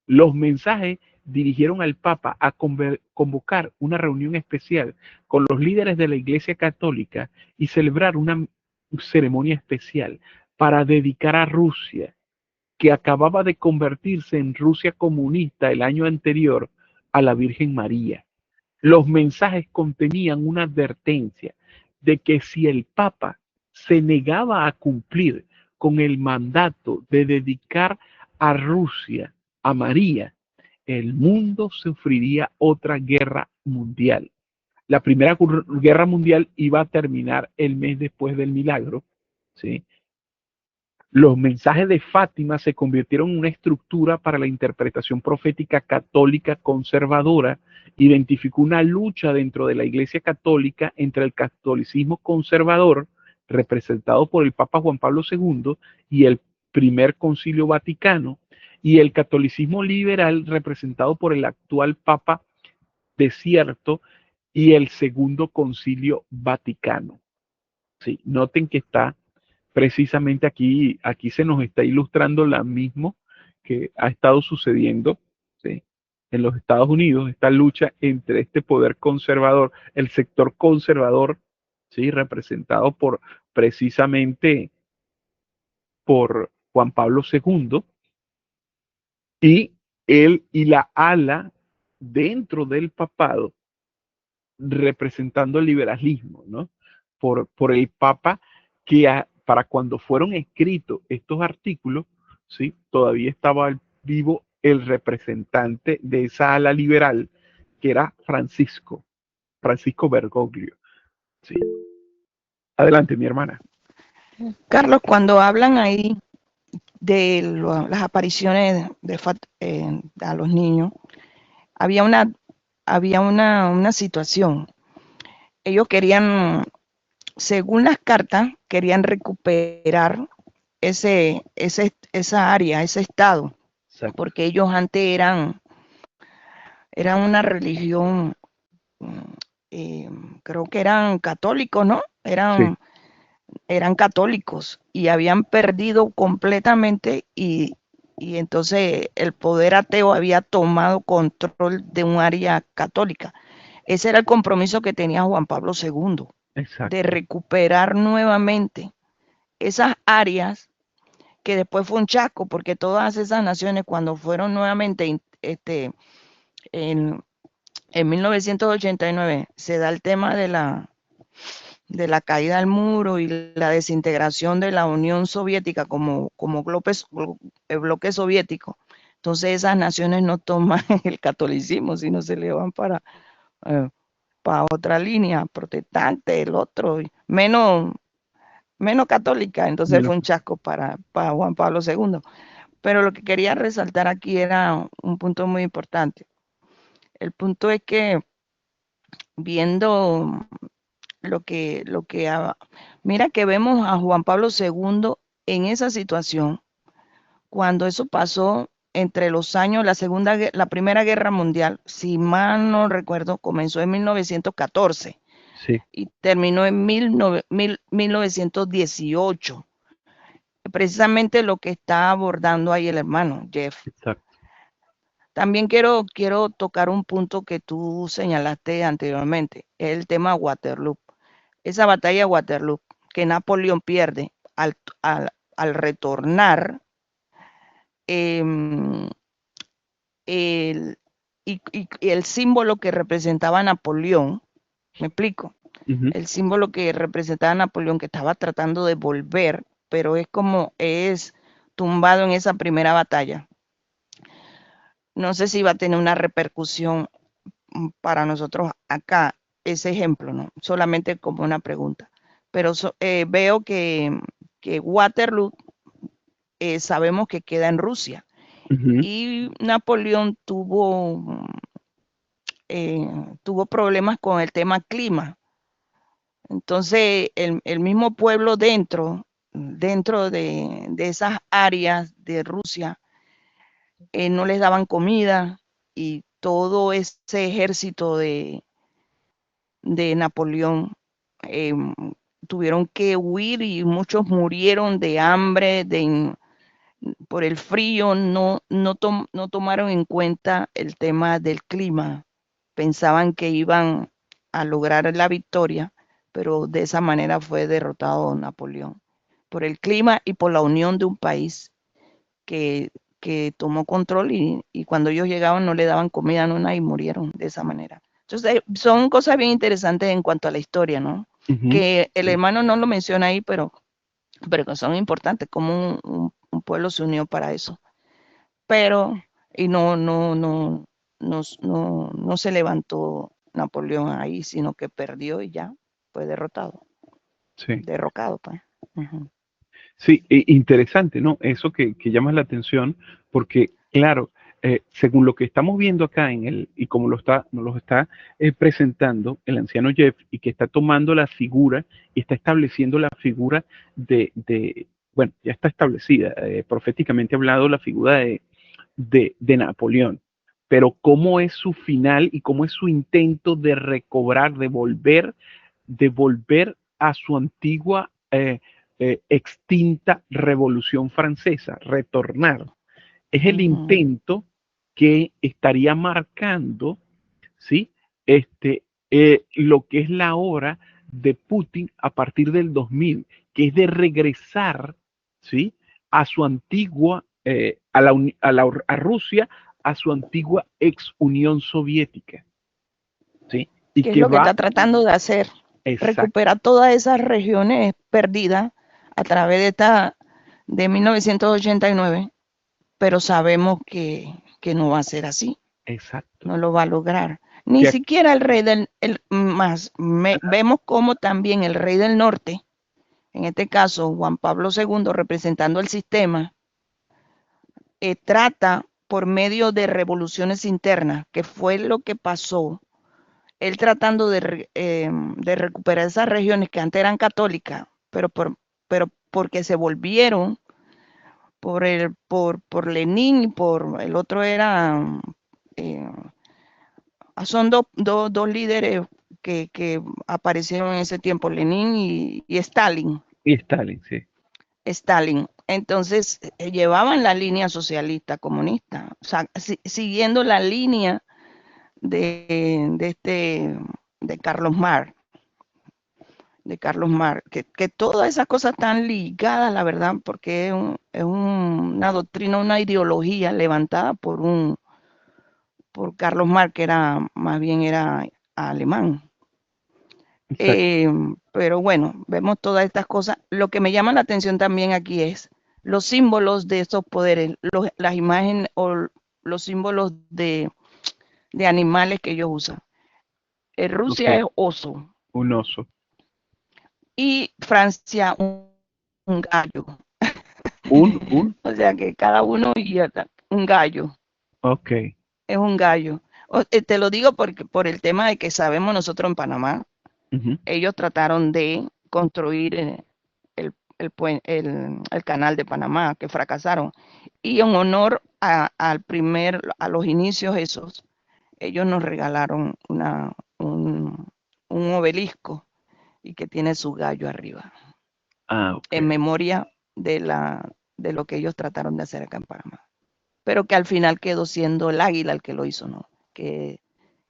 Los mensajes dirigieron al Papa a convocar una reunión especial con los líderes de la Iglesia Católica y celebrar una ceremonia especial para dedicar a Rusia, que acababa de convertirse en Rusia comunista el año anterior, a la Virgen María. Los mensajes contenían una advertencia de que si el Papa se negaba a cumplir con el mandato de dedicar a Rusia a María, el mundo sufriría otra guerra mundial. La Primera Guerra Mundial iba a terminar el mes después del milagro, ¿sí? Los mensajes de Fátima se convirtieron en una estructura para la interpretación profética católica conservadora. Identificó una lucha dentro de la Iglesia Católica entre el catolicismo conservador, representado por el Papa Juan Pablo II y el Primer Concilio Vaticano, y el catolicismo liberal, representado por el actual Papa Desierto y el Segundo Concilio Vaticano. Sí, noten que está precisamente aquí se nos está ilustrando lo mismo que ha estado sucediendo, ¿sí?, en los Estados Unidos, esta lucha entre este poder conservador, el sector conservador, ¿sí?, representado precisamente por Juan Pablo II, y la ala dentro del papado representando el liberalismo, ¿no? Por el Papa, que para cuando fueron escritos estos artículos, ¿sí?, todavía estaba vivo el representante de esa ala liberal, que era Francisco Bergoglio. ¿Sí? Adelante, mi hermana. Carlos, cuando hablan ahí de las apariciones a los niños, había una situación. ellos querían, según las cartas, querían recuperar esa área, ese estado, Exacto. porque ellos antes eran una religión, eh, creo que eran católicos, ¿no? Sí, Eran católicos y habían perdido completamente y entonces el poder ateo había tomado control de un área católica. Ese era el compromiso que tenía Juan Pablo II, de exacto. recuperar nuevamente esas áreas que después fue un chasco, porque todas esas naciones cuando fueron nuevamente en, en 1989 se da el tema de la caída del muro y la desintegración de la Unión Soviética como el bloque soviético. Entonces esas naciones no toman el catolicismo, sino se le van eh, para otra línea, protestante, el otro, menos católica. Entonces Menos, fue un chasco para Juan Pablo II. Pero lo que quería resaltar aquí era un punto muy importante. El punto es que viendo mira que vemos a Juan Pablo II en esa situación, cuando eso pasó entre los años, la Primera Guerra Mundial, si mal no recuerdo, comenzó en 1914 sí, y terminó en 1918. Precisamente lo que está abordando ahí el hermano Jeff. exacto. También quiero tocar un punto que tú señalaste anteriormente, el tema Waterloo. Esa batalla de Waterloo que Napoleón pierde al retornar, eh, y el símbolo que representaba a Napoleón, me explico, Ujú. el símbolo que representaba a Napoleón que estaba tratando de volver, pero es como es tumbado en esa primera batalla. No sé si va a tener una repercusión para nosotros acá, ese ejemplo, ¿no? Solamente como una pregunta. Pero veo que Waterloo sabemos que queda en Rusia Ujú. y Napoleón tuvo problemas con el tema clima. Entonces, el mismo pueblo dentro de esas áreas de Rusia, no les daban comida y todo ese ejército de Napoleón eh, tuvieron que huir y muchos murieron de hambre, por el frío, no tomaron en cuenta el tema del clima. Pensaban que iban a lograr la victoria, pero de esa manera fue derrotado Napoleón. Por el clima y por la unión de un país que, que tomó control y cuando ellos llegaban no le daban comida, no nada, y murieron de esa manera. Entonces, son cosas bien interesantes en cuanto a la historia, ¿no? Ujú. Que el Sí, hermano no lo menciona ahí, pero que son importantes, como un pueblo se unió para eso. Pero, y no se levantó Napoleón ahí, sino que perdió y ya fue sí. derrocado, pues. Ujú. Sí, interesante, ¿no? Eso que llama la atención, porque, claro, según lo que estamos viendo acá y como nos lo está presentando el anciano Jeff, y que está tomando la figura y está estableciendo la figura bueno, ya está establecida, proféticamente hablado, la figura de Napoleón. Pero cómo es su final y cómo es su intento de recobrar, de volver a su antigua extinta Revolución Francesa, retornar. Es el Ujú. intento que estaría marcando, ¿sí? Lo que es la hora de Putin a partir del 2000, que es de regresar, ¿sí? A su antigua, a Rusia, a su antigua ex Unión Soviética, ¿sí? Y ¿Qué es que lo que va, está tratando de hacer? exacto, Recuperar todas esas regiones perdidas a través de 1989, pero sabemos que no va a ser así, exacto, no lo va a lograr. Ni que, siquiera el rey vemos como también el rey del norte, en este caso Juan Pablo II, representando el sistema, trata por medio de revoluciones internas, que fue lo que pasó él tratando de recuperar esas regiones que antes eran católicas, pero porque se volvieron por Lenin y por el otro era, eh, son dos líderes que aparecieron en ese tiempo, Lenin y Stalin. Y Stalin, sí. Stalin. Entonces, llevaban la línea socialista comunista, o sea, siguiendo la línea de Carlos Marx, que todas esas cosas están ligadas, la verdad, porque es una doctrina, una ideología levantada por Carlos Marx, que más bien era alemán. Pero bueno, vemos todas estas cosas. Lo que me llama la atención también aquí es los símbolos de esos poderes, las imágenes o los símbolos de animales que ellos usan. Rusia Okay. es oso. Un oso. Y Francia un gallo. O sea que cada uno un gallo. Ok. Es un gallo. Te lo digo por el tema de que sabemos nosotros en Panamá, ellos trataron de construir el canal de Panamá, que fracasaron. Y en honor a los inicios esos, ellos nos regalaron un obelisco y que tiene su gallo arriba. Okay. En memoria de lo que ellos trataron de hacer acá en Panamá. Pero que al final quedó siendo el águila el que lo hizo, ¿no? Que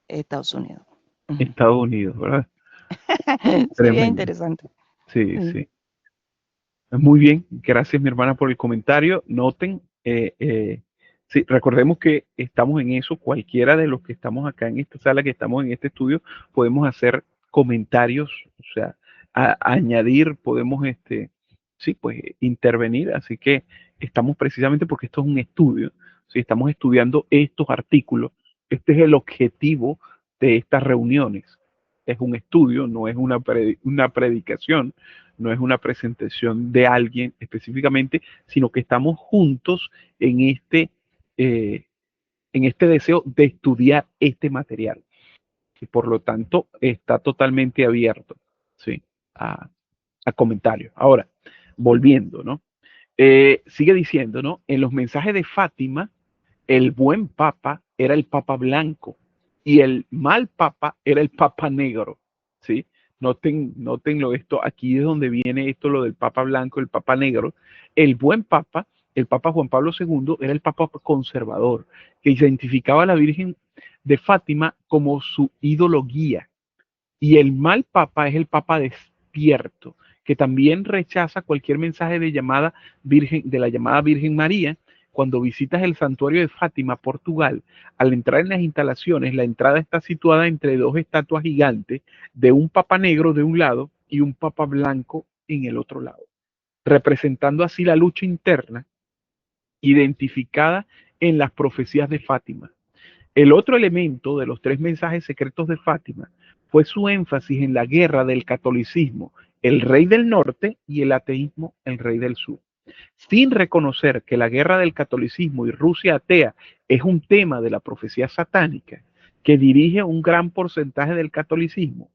es Estados Unidos. Estados Unidos, ¿verdad? Sí, es Tremendo. interesante. Sí, sí. Muy bien, gracias mi hermana por el comentario. Noten, sí, recordemos que estamos en eso, cualquiera de los que estamos acá en esta sala, que estamos en este estudio, podemos hacer comentarios, o sea, añadir, podemos, sí, pues intervenir, así que estamos precisamente porque esto es un estudio, sí, estamos estudiando estos artículos, este es el objetivo de estas reuniones, es un estudio, no es una predicación, no es una presentación de alguien específicamente, sino que estamos juntos eh, en este deseo de estudiar este material. Y por lo tanto está totalmente abierto, ¿sí? a comentarios. Ahora, volviendo, ¿no? Sigue diciendo, ¿no? En los mensajes de Fátima, el buen papa era el papa blanco y el mal papa era el papa negro, ¿sí? Notenlo esto, aquí es donde viene esto, lo del papa blanco, el papa negro. El buen papa, el papa Juan Pablo II, era el papa conservador, que identificaba a la Virgen de Fátima como su ídolo guía. Y el mal papa es el papa despierto, que también rechaza cualquier mensaje de la llamada Virgen María. Cuando visitas el santuario de Fátima, Portugal, al entrar en las instalaciones, la entrada está situada entre dos estatuas gigantes de un papa negro de un lado y un papa blanco en el otro lado, representando así la lucha interna identificada en las profecías de Fátima. El otro elemento de los tres mensajes secretos de Fátima fue su énfasis en la guerra del catolicismo, el rey del norte, y el ateísmo, el rey del sur. Sin reconocer que la guerra del catolicismo y Rusia atea es un tema de la profecía satánica que dirige un gran porcentaje del catolicismo,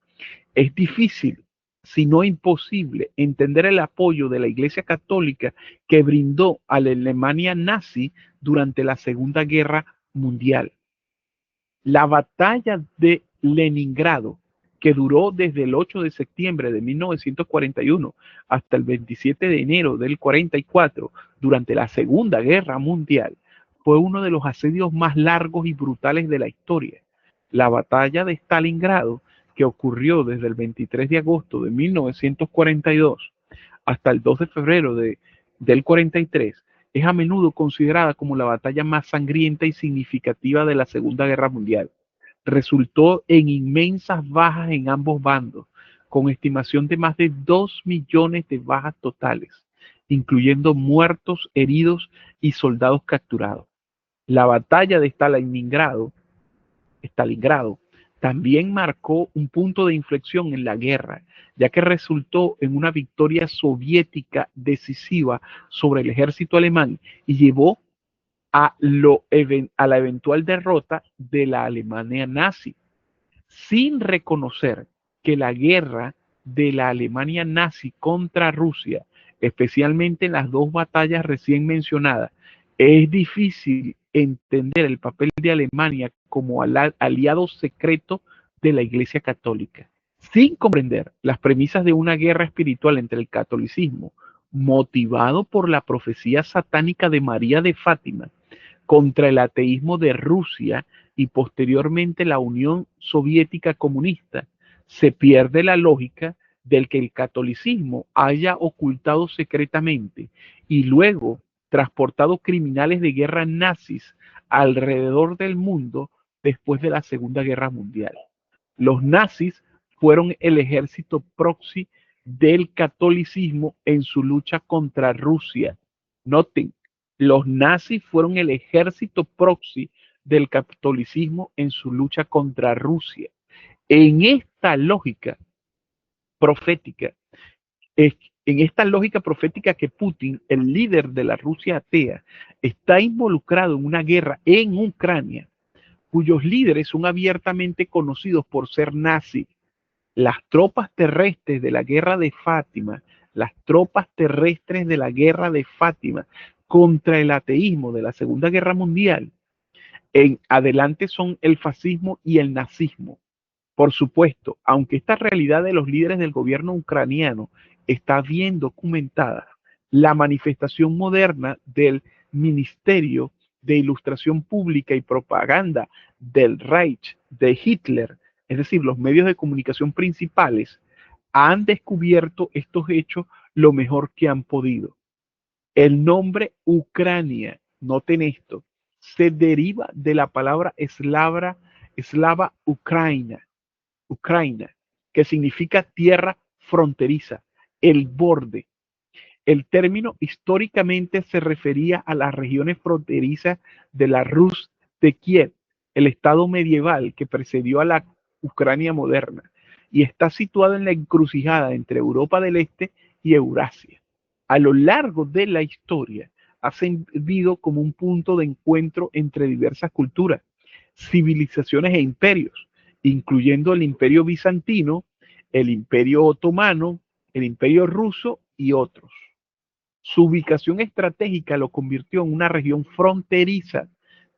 es difícil, si no imposible, entender el apoyo de la Iglesia Católica que brindó a la Alemania nazi durante la Segunda Guerra Mundial. La batalla de Leningrado, que duró desde el 8 de septiembre de 1941 hasta el 27 de enero del 44, durante la Segunda Guerra Mundial, fue uno de los asedios más largos y brutales de la historia. La batalla de Stalingrado, que ocurrió desde el 23 de agosto de 1942 hasta el 2 de febrero del 43, es a menudo considerada como la batalla más sangrienta y significativa de la Segunda Guerra Mundial. Resultó en inmensas bajas en ambos bandos, con estimación de más de 2 millones de bajas totales, incluyendo muertos, heridos y soldados capturados. La batalla de Stalingrado también marcó un punto de inflexión en la guerra, ya que resultó en una victoria soviética decisiva sobre el ejército alemán y llevó a la eventual derrota de la Alemania nazi. sin reconocer que la guerra de la Alemania nazi contra Rusia, especialmente en las dos batallas recién mencionadas, es difícil entender el papel de Alemania como aliado secreto de la Iglesia Católica. Sin comprender las premisas de una guerra espiritual entre el catolicismo, motivado por la profecía satánica de María de Fátima, contra el ateísmo de Rusia y posteriormente la Unión Soviética Comunista, se pierde la lógica del que el catolicismo haya ocultado secretamente y luego transportado criminales de guerra nazis alrededor del mundo después de la Segunda Guerra Mundial. Los nazis fueron el ejército proxy del catolicismo en su lucha contra Rusia. Noten, los nazis fueron el ejército proxy del catolicismo en su lucha contra Rusia. En esta lógica profética, que Putin, el líder de la Rusia atea, está involucrado en una guerra en Ucrania, cuyos líderes son abiertamente conocidos por ser nazis. Las tropas terrestres de la guerra de Fátima, contra el ateísmo de la Segunda Guerra Mundial, en adelante son el fascismo y el nazismo. Por supuesto, aunque esta realidad de los líderes del gobierno ucraniano está bien documentada, la manifestación moderna del Ministerio de Ilustración Pública y Propaganda del Reich de Hitler, es decir, los medios de comunicación principales, han descubierto estos hechos lo mejor que han podido. El nombre Ucrania, noten esto, se deriva de la palabra eslava Ucraina, que significa tierra fronteriza, el borde. El término históricamente se refería a las regiones fronterizas de la Rus de Kiev, el estado medieval que precedió a la Ucrania moderna, y está situado en la encrucijada entre Europa del Este y Eurasia. A lo largo de la historia ha servido como un punto de encuentro entre diversas culturas, civilizaciones e imperios, incluyendo el Imperio Bizantino, el Imperio Otomano, el Imperio Ruso y otros. Su ubicación estratégica lo convirtió en una región fronteriza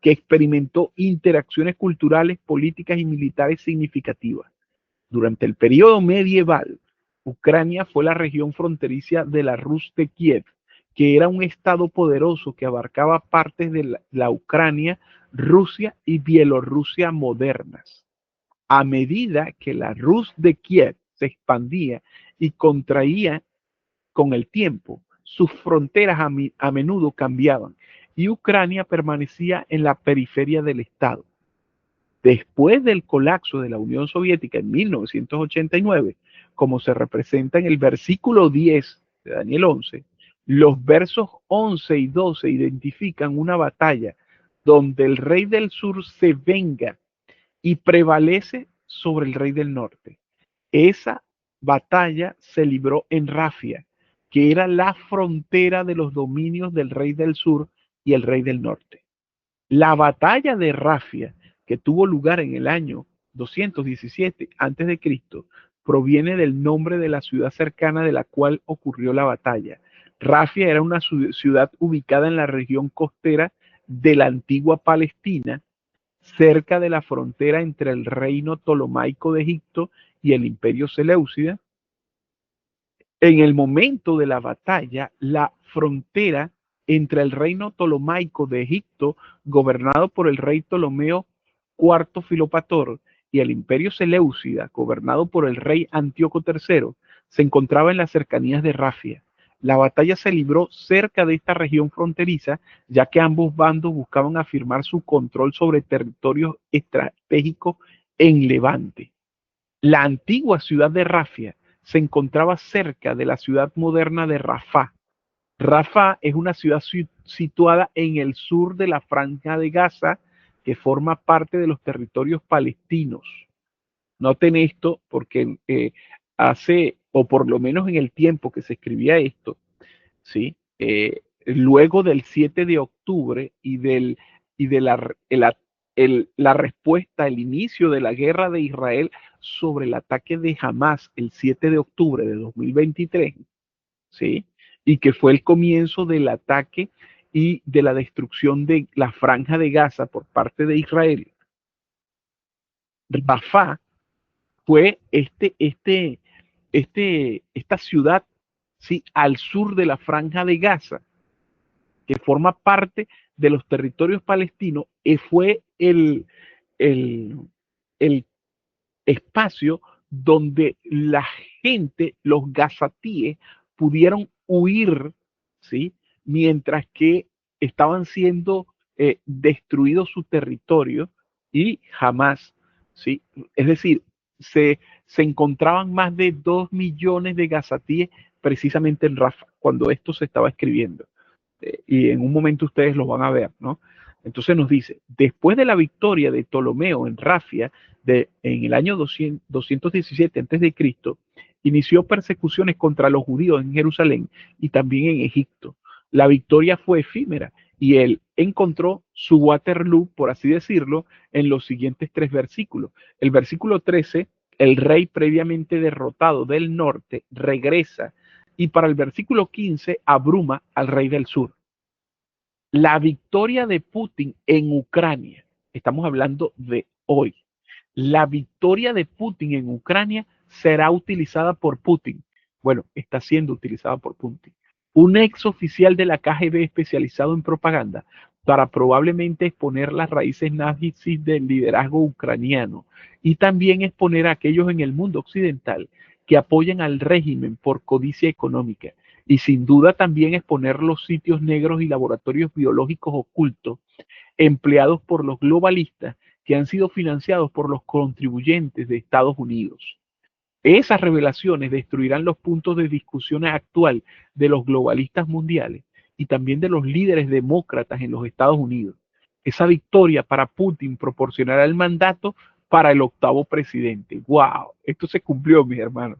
que experimentó interacciones culturales, políticas y militares significativas. Durante el periodo medieval, Ucrania fue la región fronteriza de la Rus de Kiev, que era un estado poderoso que abarcaba partes de la Ucrania, Rusia y Bielorrusia modernas. A medida que la Rus de Kiev se expandía y contraía con el tiempo, sus fronteras a menudo cambiaban y Ucrania permanecía en la periferia del estado. Después del colapso de la Unión Soviética en 1989, como se representa en el versículo 10 de Daniel 11, los versos 11 y 12 identifican una batalla donde el rey del sur se venga y prevalece sobre el rey del norte. Esa batalla se libró en Rafia, que era la frontera de los dominios del rey del sur y el rey del norte. La batalla de Rafia, que tuvo lugar en el año 217 a.C., proviene del nombre de la ciudad cercana de la cual ocurrió la batalla. Rafia era una ciudad ubicada en la región costera de la antigua Palestina, cerca de la frontera entre el reino ptolomaico de Egipto y el imperio seleucida. En el momento de la batalla, la frontera entre el reino ptolomaico de Egipto, gobernado por el rey Ptolomeo IV Filopator, y el imperio seleucida, gobernado por el rey Antíoco III, se encontraba en las cercanías de Rafia. La batalla se libró cerca de esta región fronteriza, ya que ambos bandos buscaban afirmar su control sobre territorios estratégicos en Levante. La antigua ciudad de Rafia se encontraba cerca de la ciudad moderna de Rafah. Rafah es una ciudad situada en el sur de la Franja de Gaza, que forma parte de los territorios palestinos. Noten esto porque o por lo menos en el tiempo que se escribía esto, ¿sí? Luego del 7 de octubre y del la respuesta, el inicio de la guerra de Israel sobre el ataque de Hamás el 7 de octubre de 2023, ¿sí? Y que fue el comienzo del ataque y de la destrucción de la franja de Gaza por parte de Israel. Rafah fue esta ciudad, ¿sí?, al sur de la franja de Gaza, que forma parte de los territorios palestinos, y fue el, el espacio donde la gente, los gazatíes, pudieron huir, ¿sí?, mientras que estaban siendo destruidos su territorio y jamás, ¿sí? Es decir, se encontraban más de 2 millones de gazatíes precisamente en Rafah cuando esto se estaba escribiendo. Y en un momento ustedes lo van a ver, ¿no? Entonces nos dice, después de la victoria de Ptolomeo en Rafia en el año 217 a.C., inició persecuciones contra los judíos en Jerusalén y también en Egipto. La victoria fue efímera y él encontró su Waterloo, por así decirlo, en los siguientes 3 versículos. El versículo 13, el rey previamente derrotado del norte regresa, y para el versículo 15 abruma al rey del sur. La victoria de Putin en Ucrania, estamos hablando de hoy, la victoria de Putin en Ucrania será utilizada por Putin. Bueno, está siendo utilizada por Putin. Un ex oficial de la KGB especializado en propaganda para probablemente exponer las raíces nazis del liderazgo ucraniano y también exponer a aquellos en el mundo occidental que apoyan al régimen por codicia económica, y sin duda también exponer los sitios negros y laboratorios biológicos ocultos empleados por los globalistas que han sido financiados por los contribuyentes de Estados Unidos. Esas revelaciones destruirán los puntos de discusión actual de los globalistas mundiales y también de los líderes demócratas en los Estados Unidos. Esa victoria para Putin proporcionará el mandato para el 8º presidente. ¡Wow! Esto se cumplió, mis hermanos.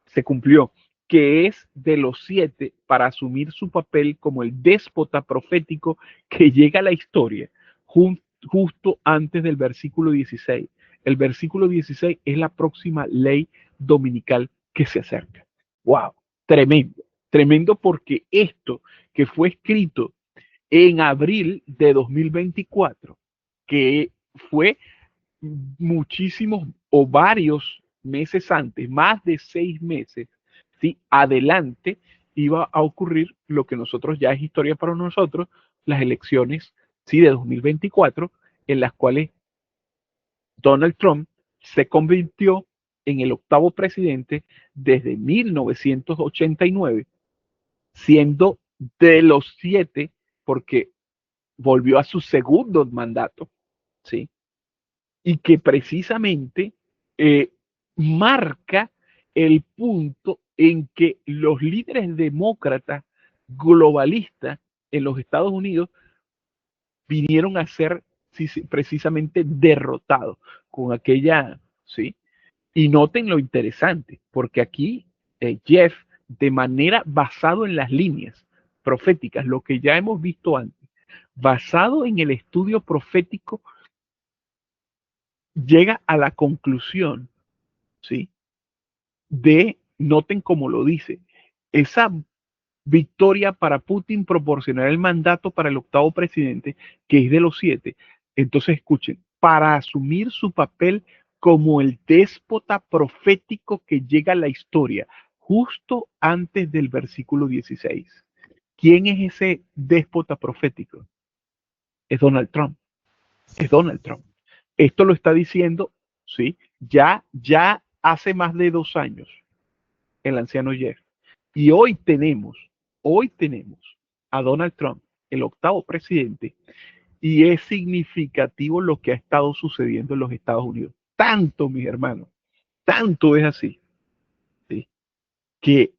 Se cumplió, que es de los 7 para asumir su papel como el déspota profético que llega a la historia justo antes del versículo 16. El versículo 16 es la próxima ley dominical que se acerca. ¡Wow! Tremendo, tremendo, porque esto que fue escrito en abril de 2024, que fue muchísimos o varios meses antes, más de 6 meses, ¿sí?, adelante, iba a ocurrir lo que nosotros ya es historia para nosotros, las elecciones, ¿sí?, de 2024, en las cuales Donald Trump se convirtió en el 8º presidente desde 1989, siendo de los 7, porque volvió a su segundo mandato, ¿sí?, y que precisamente eh, marca el punto en que los líderes demócratas globalistas en los Estados Unidos vinieron a ser precisamente derrotados con aquella, ¿sí? Y noten lo interesante, porque aquí Jeff, de manera basado en las líneas proféticas, lo que ya hemos visto antes, basado en el estudio profético, llega a la conclusión, ¿sí?, noten cómo lo dice, esa victoria para Putin proporcionará el mandato para el 8º presidente, que es de los 7. Entonces, escuchen, para asumir su papel como el déspota profético que llega a la historia, justo antes del versículo 16. ¿Quién es ese déspota profético? Es Donald Trump. Es Donald Trump. Esto lo está diciendo, ¿sí?, ya hace más de 2 años el anciano Jeff. Y hoy tenemos a Donald Trump, el 8º presidente, y es significativo lo que ha estado sucediendo en los Estados Unidos. Tanto, mis hermanos, tanto es así, ¿sí?, que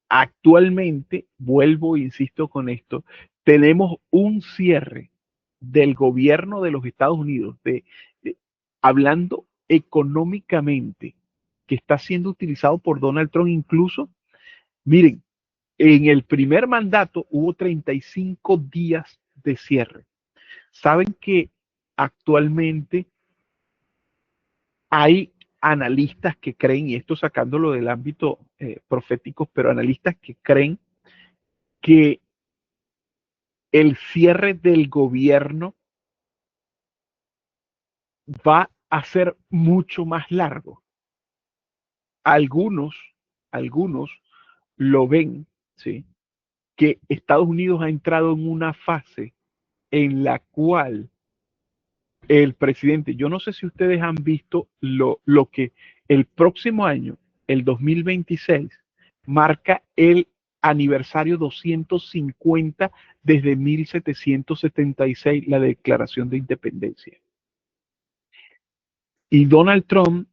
actualmente, vuelvo e insisto con esto, tenemos un cierre del gobierno de los Estados Unidos, hablando económicamente, que está siendo utilizado por Donald Trump. Incluso, miren, en el primer mandato hubo 35 días de cierre. Saben que actualmente hay analistas que creen, y esto sacándolo del ámbito profético, pero analistas que creen que el cierre del gobierno va a ser mucho más largo. Algunos lo ven, ¿sí? Que Estados Unidos ha entrado en una fase en la cual el presidente, yo no sé si ustedes han visto lo que el próximo año, el 2026, marca el aniversario 250 desde 1776, la Declaración de Independencia. Y Donald Trump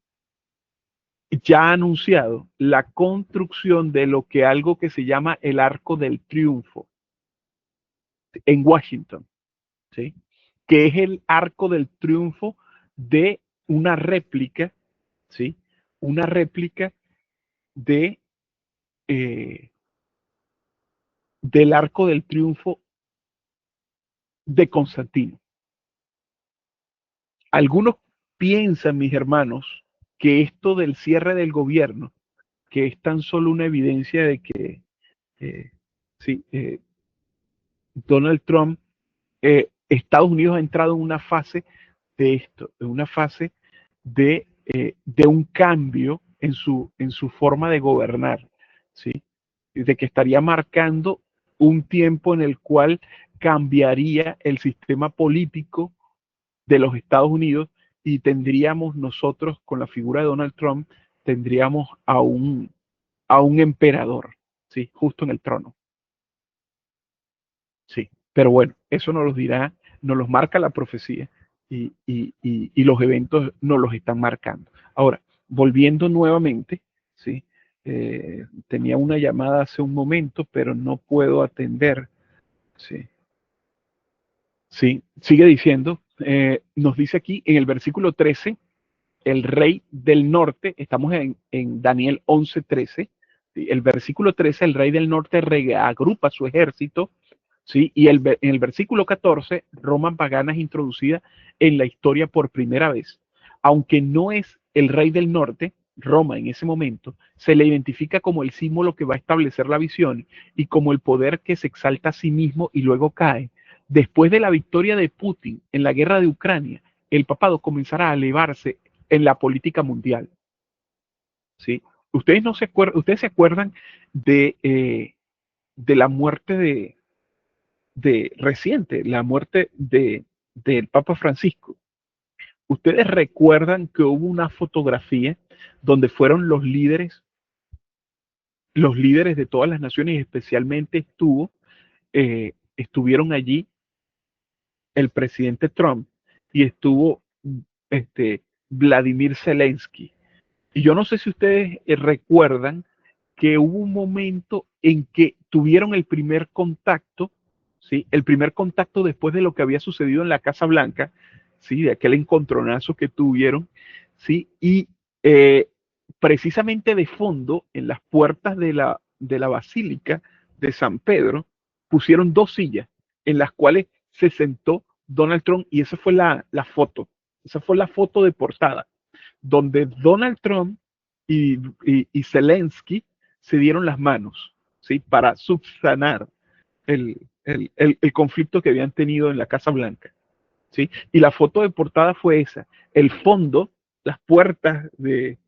ya ha anunciado la construcción de lo que algo que se llama el Arco del Triunfo en Washington, ¿sí? Que es el Arco del Triunfo de una réplica, ¿sí? Una réplica de del Arco del Triunfo de Constantino. Algunos piensan, mis hermanos, que esto del cierre del gobierno, que es tan solo una evidencia de que sí, Donald Trump, Estados Unidos ha entrado en una fase de esto, en una fase de un cambio en su forma de gobernar, ¿sí? De que estaría marcando un tiempo en el cual cambiaría el sistema político de los Estados Unidos y tendríamos nosotros, con la figura de Donald Trump, tendríamos a un emperador, ¿sí? Justo en el trono. Sí, pero bueno, eso nos los dirá, nos los marca la profecía y los eventos nos los están marcando. Ahora, volviendo nuevamente, ¿sí? Tenía una llamada hace un momento, pero no puedo atender. Sí, sí, sigue diciendo, nos dice aquí en el versículo 13, el rey del norte, estamos en Daniel 11:13, ¿sí? El versículo 13, el rey del norte reagrupa su ejército. ¿Sí? Y en el versículo 14, Roma pagana es introducida en la historia por primera vez. Aunque no es el rey del norte, Roma en ese momento se le identifica como el símbolo que va a establecer la visión y como el poder que se exalta a sí mismo y luego cae. Después de la victoria de Putin en la guerra de Ucrania, el papado comenzará a elevarse en la política mundial. ¿Sí? Ustedes no se acuerdan, ustedes se acuerdan de la muerte de reciente, la muerte del Papa Francisco. Ustedes recuerdan que hubo una fotografía donde fueron los líderes de todas las naciones, especialmente estuvieron allí el presidente Trump y estuvo Vladimir Zelensky. Y yo no sé si ustedes recuerdan que hubo un momento en que tuvieron el primer contacto, ¿sí? El primer contacto después de lo que había sucedido en la Casa Blanca, ¿sí? De aquel encontronazo que tuvieron, ¿sí? Y precisamente de fondo, en las puertas de la Basílica de San Pedro, pusieron dos sillas en las cuales se sentó Donald Trump y esa fue la foto, esa fue la foto de portada donde Donald Trump y Zelensky se dieron las manos, ¿sí? Para subsanar el conflicto que habían tenido en la Casa Blanca, ¿sí? Y la foto de portada fue esa, el fondo, las puertas de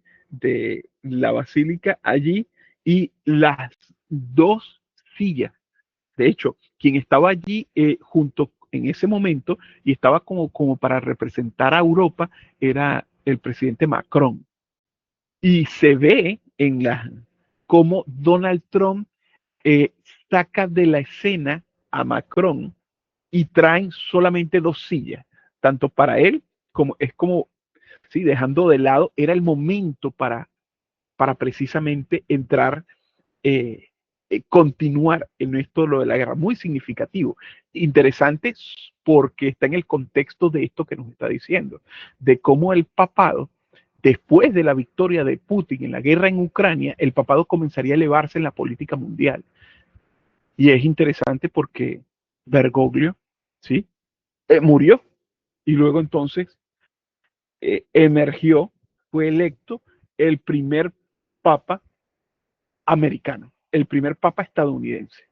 la basílica allí y las dos sillas. De hecho, quien estaba allí junto en ese momento y estaba como para representar a Europa era el presidente Macron. Y se ve en cómo Donald Trump eh, saca de la escena a Macron y traen solamente dos sillas, tanto para él como es como, sí, dejando de lado, era el momento para precisamente entrar, continuar en esto lo de la guerra. Muy significativo, interesante porque está en el contexto de esto que nos está diciendo, de cómo el papado, después de la victoria de Putin en la guerra en Ucrania, el papado comenzaría a elevarse en la política mundial. Y es interesante porque Bergoglio, ¿sí? Murió, Y luego entonces emergió, fue electo el primer papa americano, el primer papa estadounidense.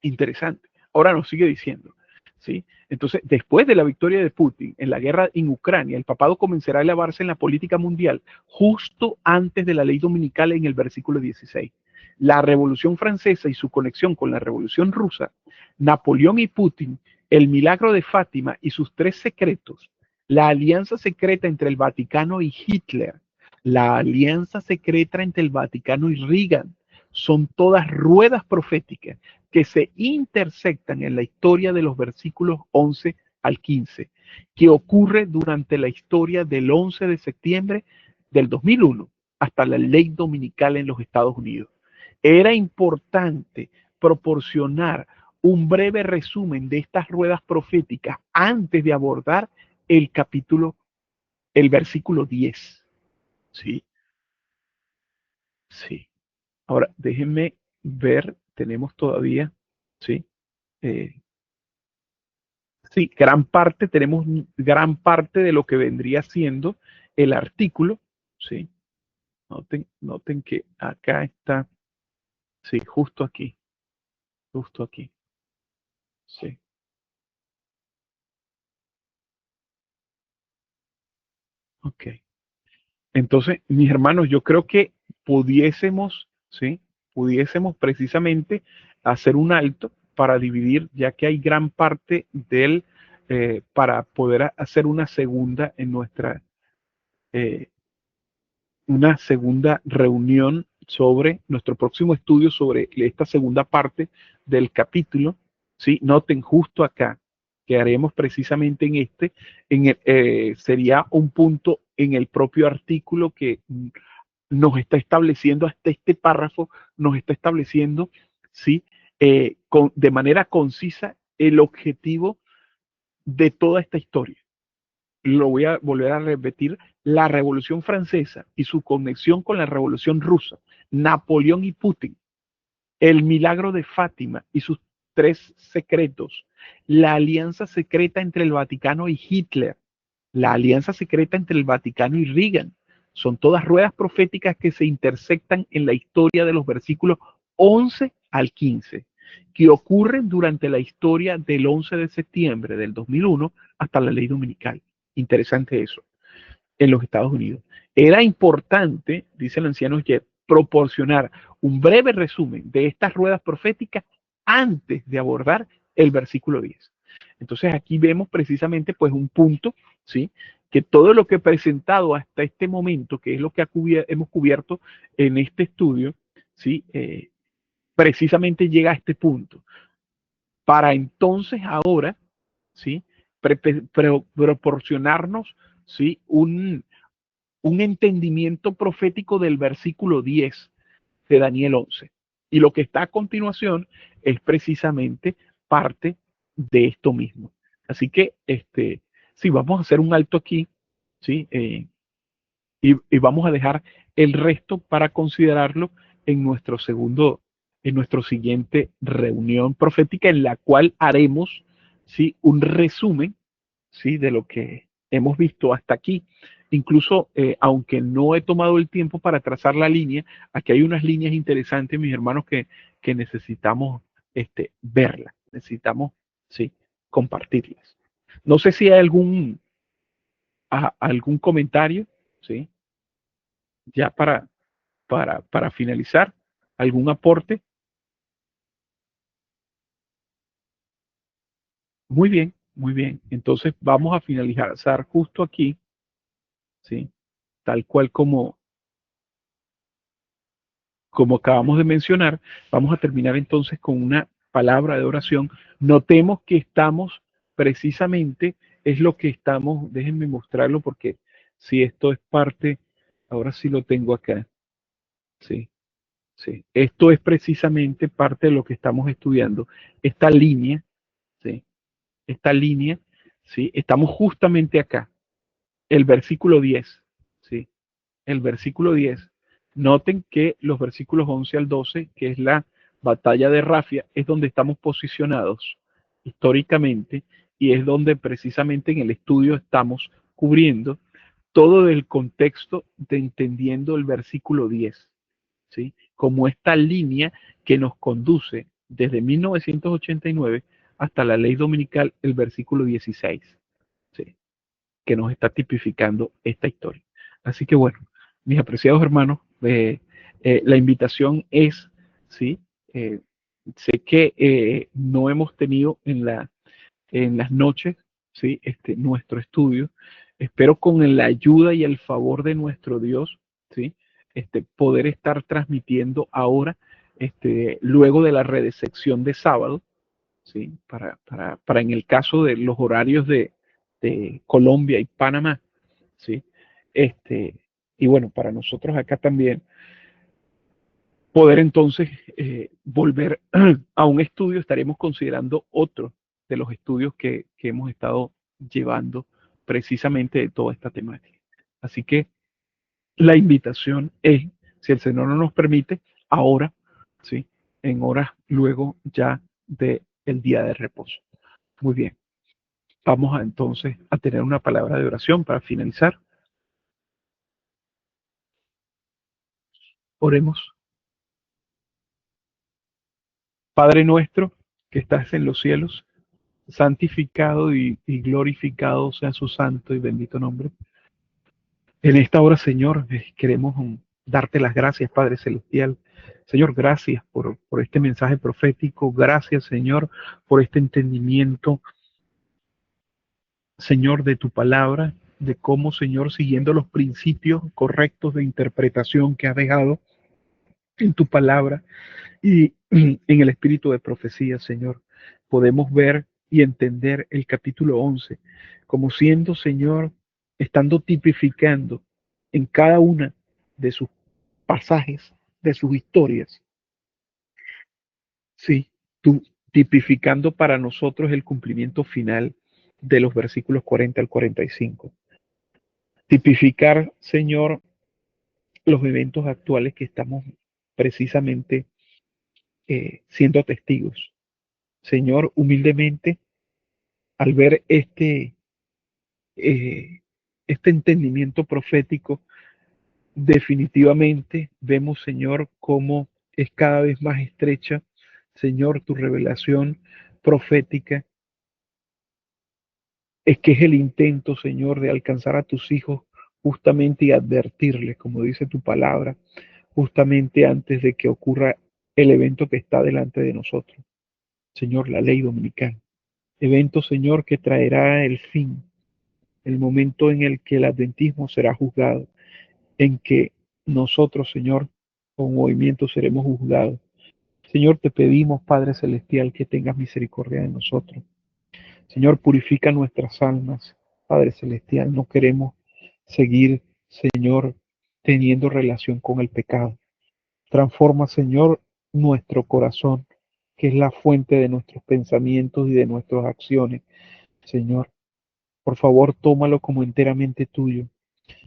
Interesante. Ahora nos sigue diciendo, ¿sí? Entonces, después de la victoria de Putin en la guerra en Ucrania, el papado comenzará a elevarse en la política mundial justo antes de la ley dominical en el versículo 16. La Revolución Francesa y su conexión con la Revolución Rusa, Napoleón y Putin, el milagro de Fátima y sus tres secretos, la alianza secreta entre el Vaticano y Hitler, la alianza secreta entre el Vaticano y Reagan, son todas ruedas proféticas que se intersectan en la historia de los versículos 11 al 15, que ocurre durante la historia del 11 de septiembre del 2001 hasta la ley dominical en los Estados Unidos. Era importante proporcionar un breve resumen de estas ruedas proféticas antes de abordar el el versículo 10. ¿Sí? Sí. Ahora, déjenme ver, tenemos todavía, ¿sí? Eh, sí, tenemos gran parte de lo que vendría siendo el artículo, ¿sí? Noten que acá está, sí, justo aquí, sí, ok. Entonces, mis hermanos, yo creo que pudiésemos, ¿sí? Pudiésemos precisamente hacer un alto para dividir, ya que hay gran parte para poder hacer eh, una segunda reunión sobre nuestro próximo estudio sobre esta segunda parte del capítulo. ¿Sí? Noten justo acá que haremos precisamente sería un punto en el propio artículo que nos está estableciendo, hasta este párrafo nos está estableciendo, ¿sí? De manera concisa el objetivo de toda esta historia. Lo voy a volver a repetir, la Revolución Francesa y su conexión con la Revolución Rusa, Napoleón y Putin, el milagro de Fátima y sus tres secretos, la alianza secreta entre el Vaticano y Hitler, la alianza secreta entre el Vaticano y Reagan, son todas ruedas proféticas que se intersectan en la historia de los versículos 11 al 15, que ocurren durante la historia del 11 de septiembre del 2001 hasta la ley dominical. Interesante eso, en los Estados Unidos. Era importante, dice el anciano Jet, proporcionar un breve resumen de estas ruedas proféticas antes de abordar el versículo 10. Entonces aquí vemos precisamente pues un punto, ¿sí? Que todo lo que he presentado hasta este momento, que es lo que hemos cubierto en este estudio, ¿sí? Precisamente llega a este punto. Para entonces ahora, ¿sí? Proporcionarnos, ¿sí? Un entendimiento profético del versículo 10 de Daniel 11. Y lo que está a continuación es precisamente parte de esto mismo. Así que, sí, vamos a hacer un alto aquí, ¿sí? Y vamos a dejar el resto para considerarlo en en nuestro siguiente reunión profética, en la cual haremos, ¿sí? Un resumen, ¿sí? De lo que hemos visto hasta aquí. Incluso, aunque no he tomado el tiempo para trazar la línea, aquí hay unas líneas interesantes, mis hermanos, que necesitamos verlas, necesitamos, ¿sí? Compartirlas. No sé si hay algún comentario, ¿sí? Ya para finalizar, algún aporte. Muy bien, muy bien. Entonces vamos a finalizar justo aquí, ¿sí? Tal cual como acabamos de mencionar, vamos a terminar entonces con una palabra de oración. Notemos que estamos precisamente, es lo que estamos, déjenme mostrarlo porque si esto es parte, ahora sí lo tengo acá, sí, sí, esto es precisamente parte de lo que estamos estudiando, esta línea, sí, esta línea, sí, estamos justamente acá, el versículo 10, sí, el versículo 10. Noten que los versículos 11 al 12, que es la batalla de Rafia, es donde estamos posicionados históricamente, y es donde precisamente en el estudio estamos cubriendo todo el contexto de entendiendo el versículo 10, ¿sí? Como esta línea que nos conduce desde 1989 hasta la ley dominical, el versículo 16, ¿sí? Que nos está tipificando esta historia. Así que bueno, mis apreciados hermanos, la invitación es, ¿sí? Eh, sé que no hemos tenido en las noches, ¿sí? Nuestro estudio. Espero con la ayuda y el favor de nuestro Dios, ¿sí? Poder estar transmitiendo ahora, luego de la redesección de sábado, ¿sí? Para en el caso de los horarios de Colombia y Panamá, ¿sí? Este, y bueno, para nosotros acá también, poder entonces volver a un estudio, estaremos considerando otro de los estudios que hemos estado llevando precisamente de toda esta temática. Así que la invitación es, si el Señor no nos permite, ahora, ¿sí? En horas luego ya del día de reposo. Muy bien. Vamos entonces a tener una palabra de oración para finalizar. Oremos. Padre nuestro que estás en los cielos, santificado y glorificado sea su santo y bendito nombre. En esta hora, Señor, queremos darte las gracias, Padre Celestial. Señor, gracias por este mensaje profético. Gracias, Señor, por este entendimiento, Señor, de tu palabra, de cómo, Señor, siguiendo los principios correctos de interpretación que has dejado en tu palabra y en el espíritu de profecía, Señor, podemos ver y entender el capítulo 11 como siendo, Señor, estando tipificando en cada una de sus pasajes, de sus historias, sí, tú tipificando para nosotros el cumplimiento final de los versículos 40 al 45. Tipificar, Señor, los eventos actuales que estamos precisamente siendo testigos. Señor, humildemente, al ver este entendimiento profético, definitivamente vemos, Señor, cómo es cada vez más estrecha, Señor, tu revelación profética. Es que es el intento, Señor, de alcanzar a tus hijos justamente y advertirles, como dice tu palabra, justamente antes de que ocurra el evento que está delante de nosotros. Señor, la ley dominical. Evento, Señor, que traerá el fin, el momento en el que el adventismo será juzgado, en que nosotros, Señor, con movimiento seremos juzgados. Señor, te pedimos, Padre Celestial, que tengas misericordia de nosotros. Señor, purifica nuestras almas, Padre Celestial. No queremos seguir, Señor, teniendo relación con el pecado. Transforma, Señor, nuestro corazón, que es la fuente de nuestros pensamientos y de nuestras acciones. Señor, por favor, tómalo como enteramente tuyo.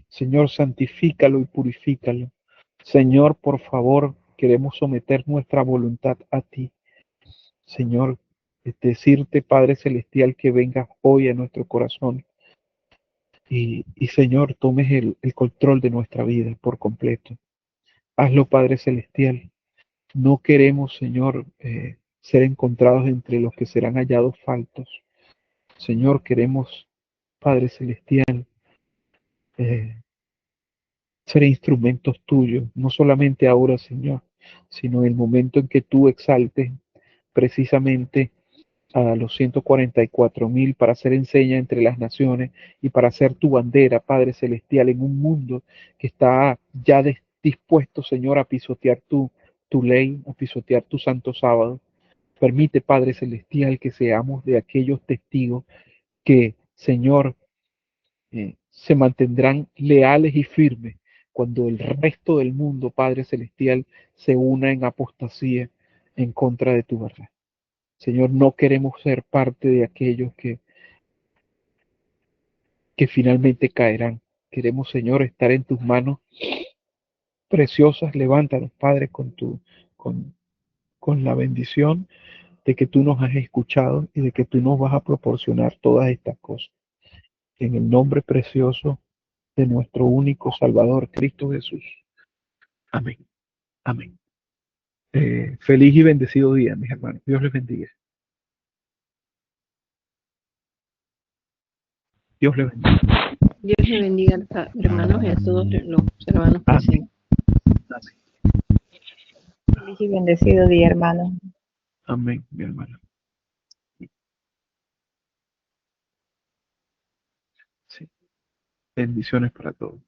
Señor, santifícalo y purifícalo. Señor, por favor, queremos someter nuestra voluntad a ti. Señor, decirte, Padre Celestial, que vengas hoy a nuestro corazón y Señor, tomes el control de nuestra vida por completo. Hazlo, Padre Celestial. No queremos, Señor, ser encontrados entre los que serán hallados faltos. Señor, queremos, Padre Celestial, eh, ser instrumentos tuyos, no solamente ahora, Señor, sino en el momento en que tú exaltes precisamente a los 144,000 para hacer enseña entre las naciones y para hacer tu bandera, Padre Celestial, en un mundo que está ya dispuesto, Señor, a pisotear tu ley, a pisotear tu santo sábado. Permite, Padre Celestial, que seamos de aquellos testigos que, Señor, se mantendrán leales y firmes cuando el resto del mundo, Padre Celestial, se una en apostasía en contra de tu verdad. Señor, no queremos ser parte de aquellos que finalmente caerán. Queremos, Señor, estar en tus manos preciosas. Levántanos, Padre, con la bendición de que tú nos has escuchado y de que tú nos vas a proporcionar todas estas cosas. En el nombre precioso de nuestro único Salvador, Cristo Jesús. Amén. Amén. Feliz y bendecido día, mis hermanos. Dios les bendiga. Dios les bendiga. Dios le bendiga, hermanos, y a todos los hermanos presentes. Amén. Feliz y bendecido día, hermano. Amén, mi hermano. Sí. Bendiciones para todos.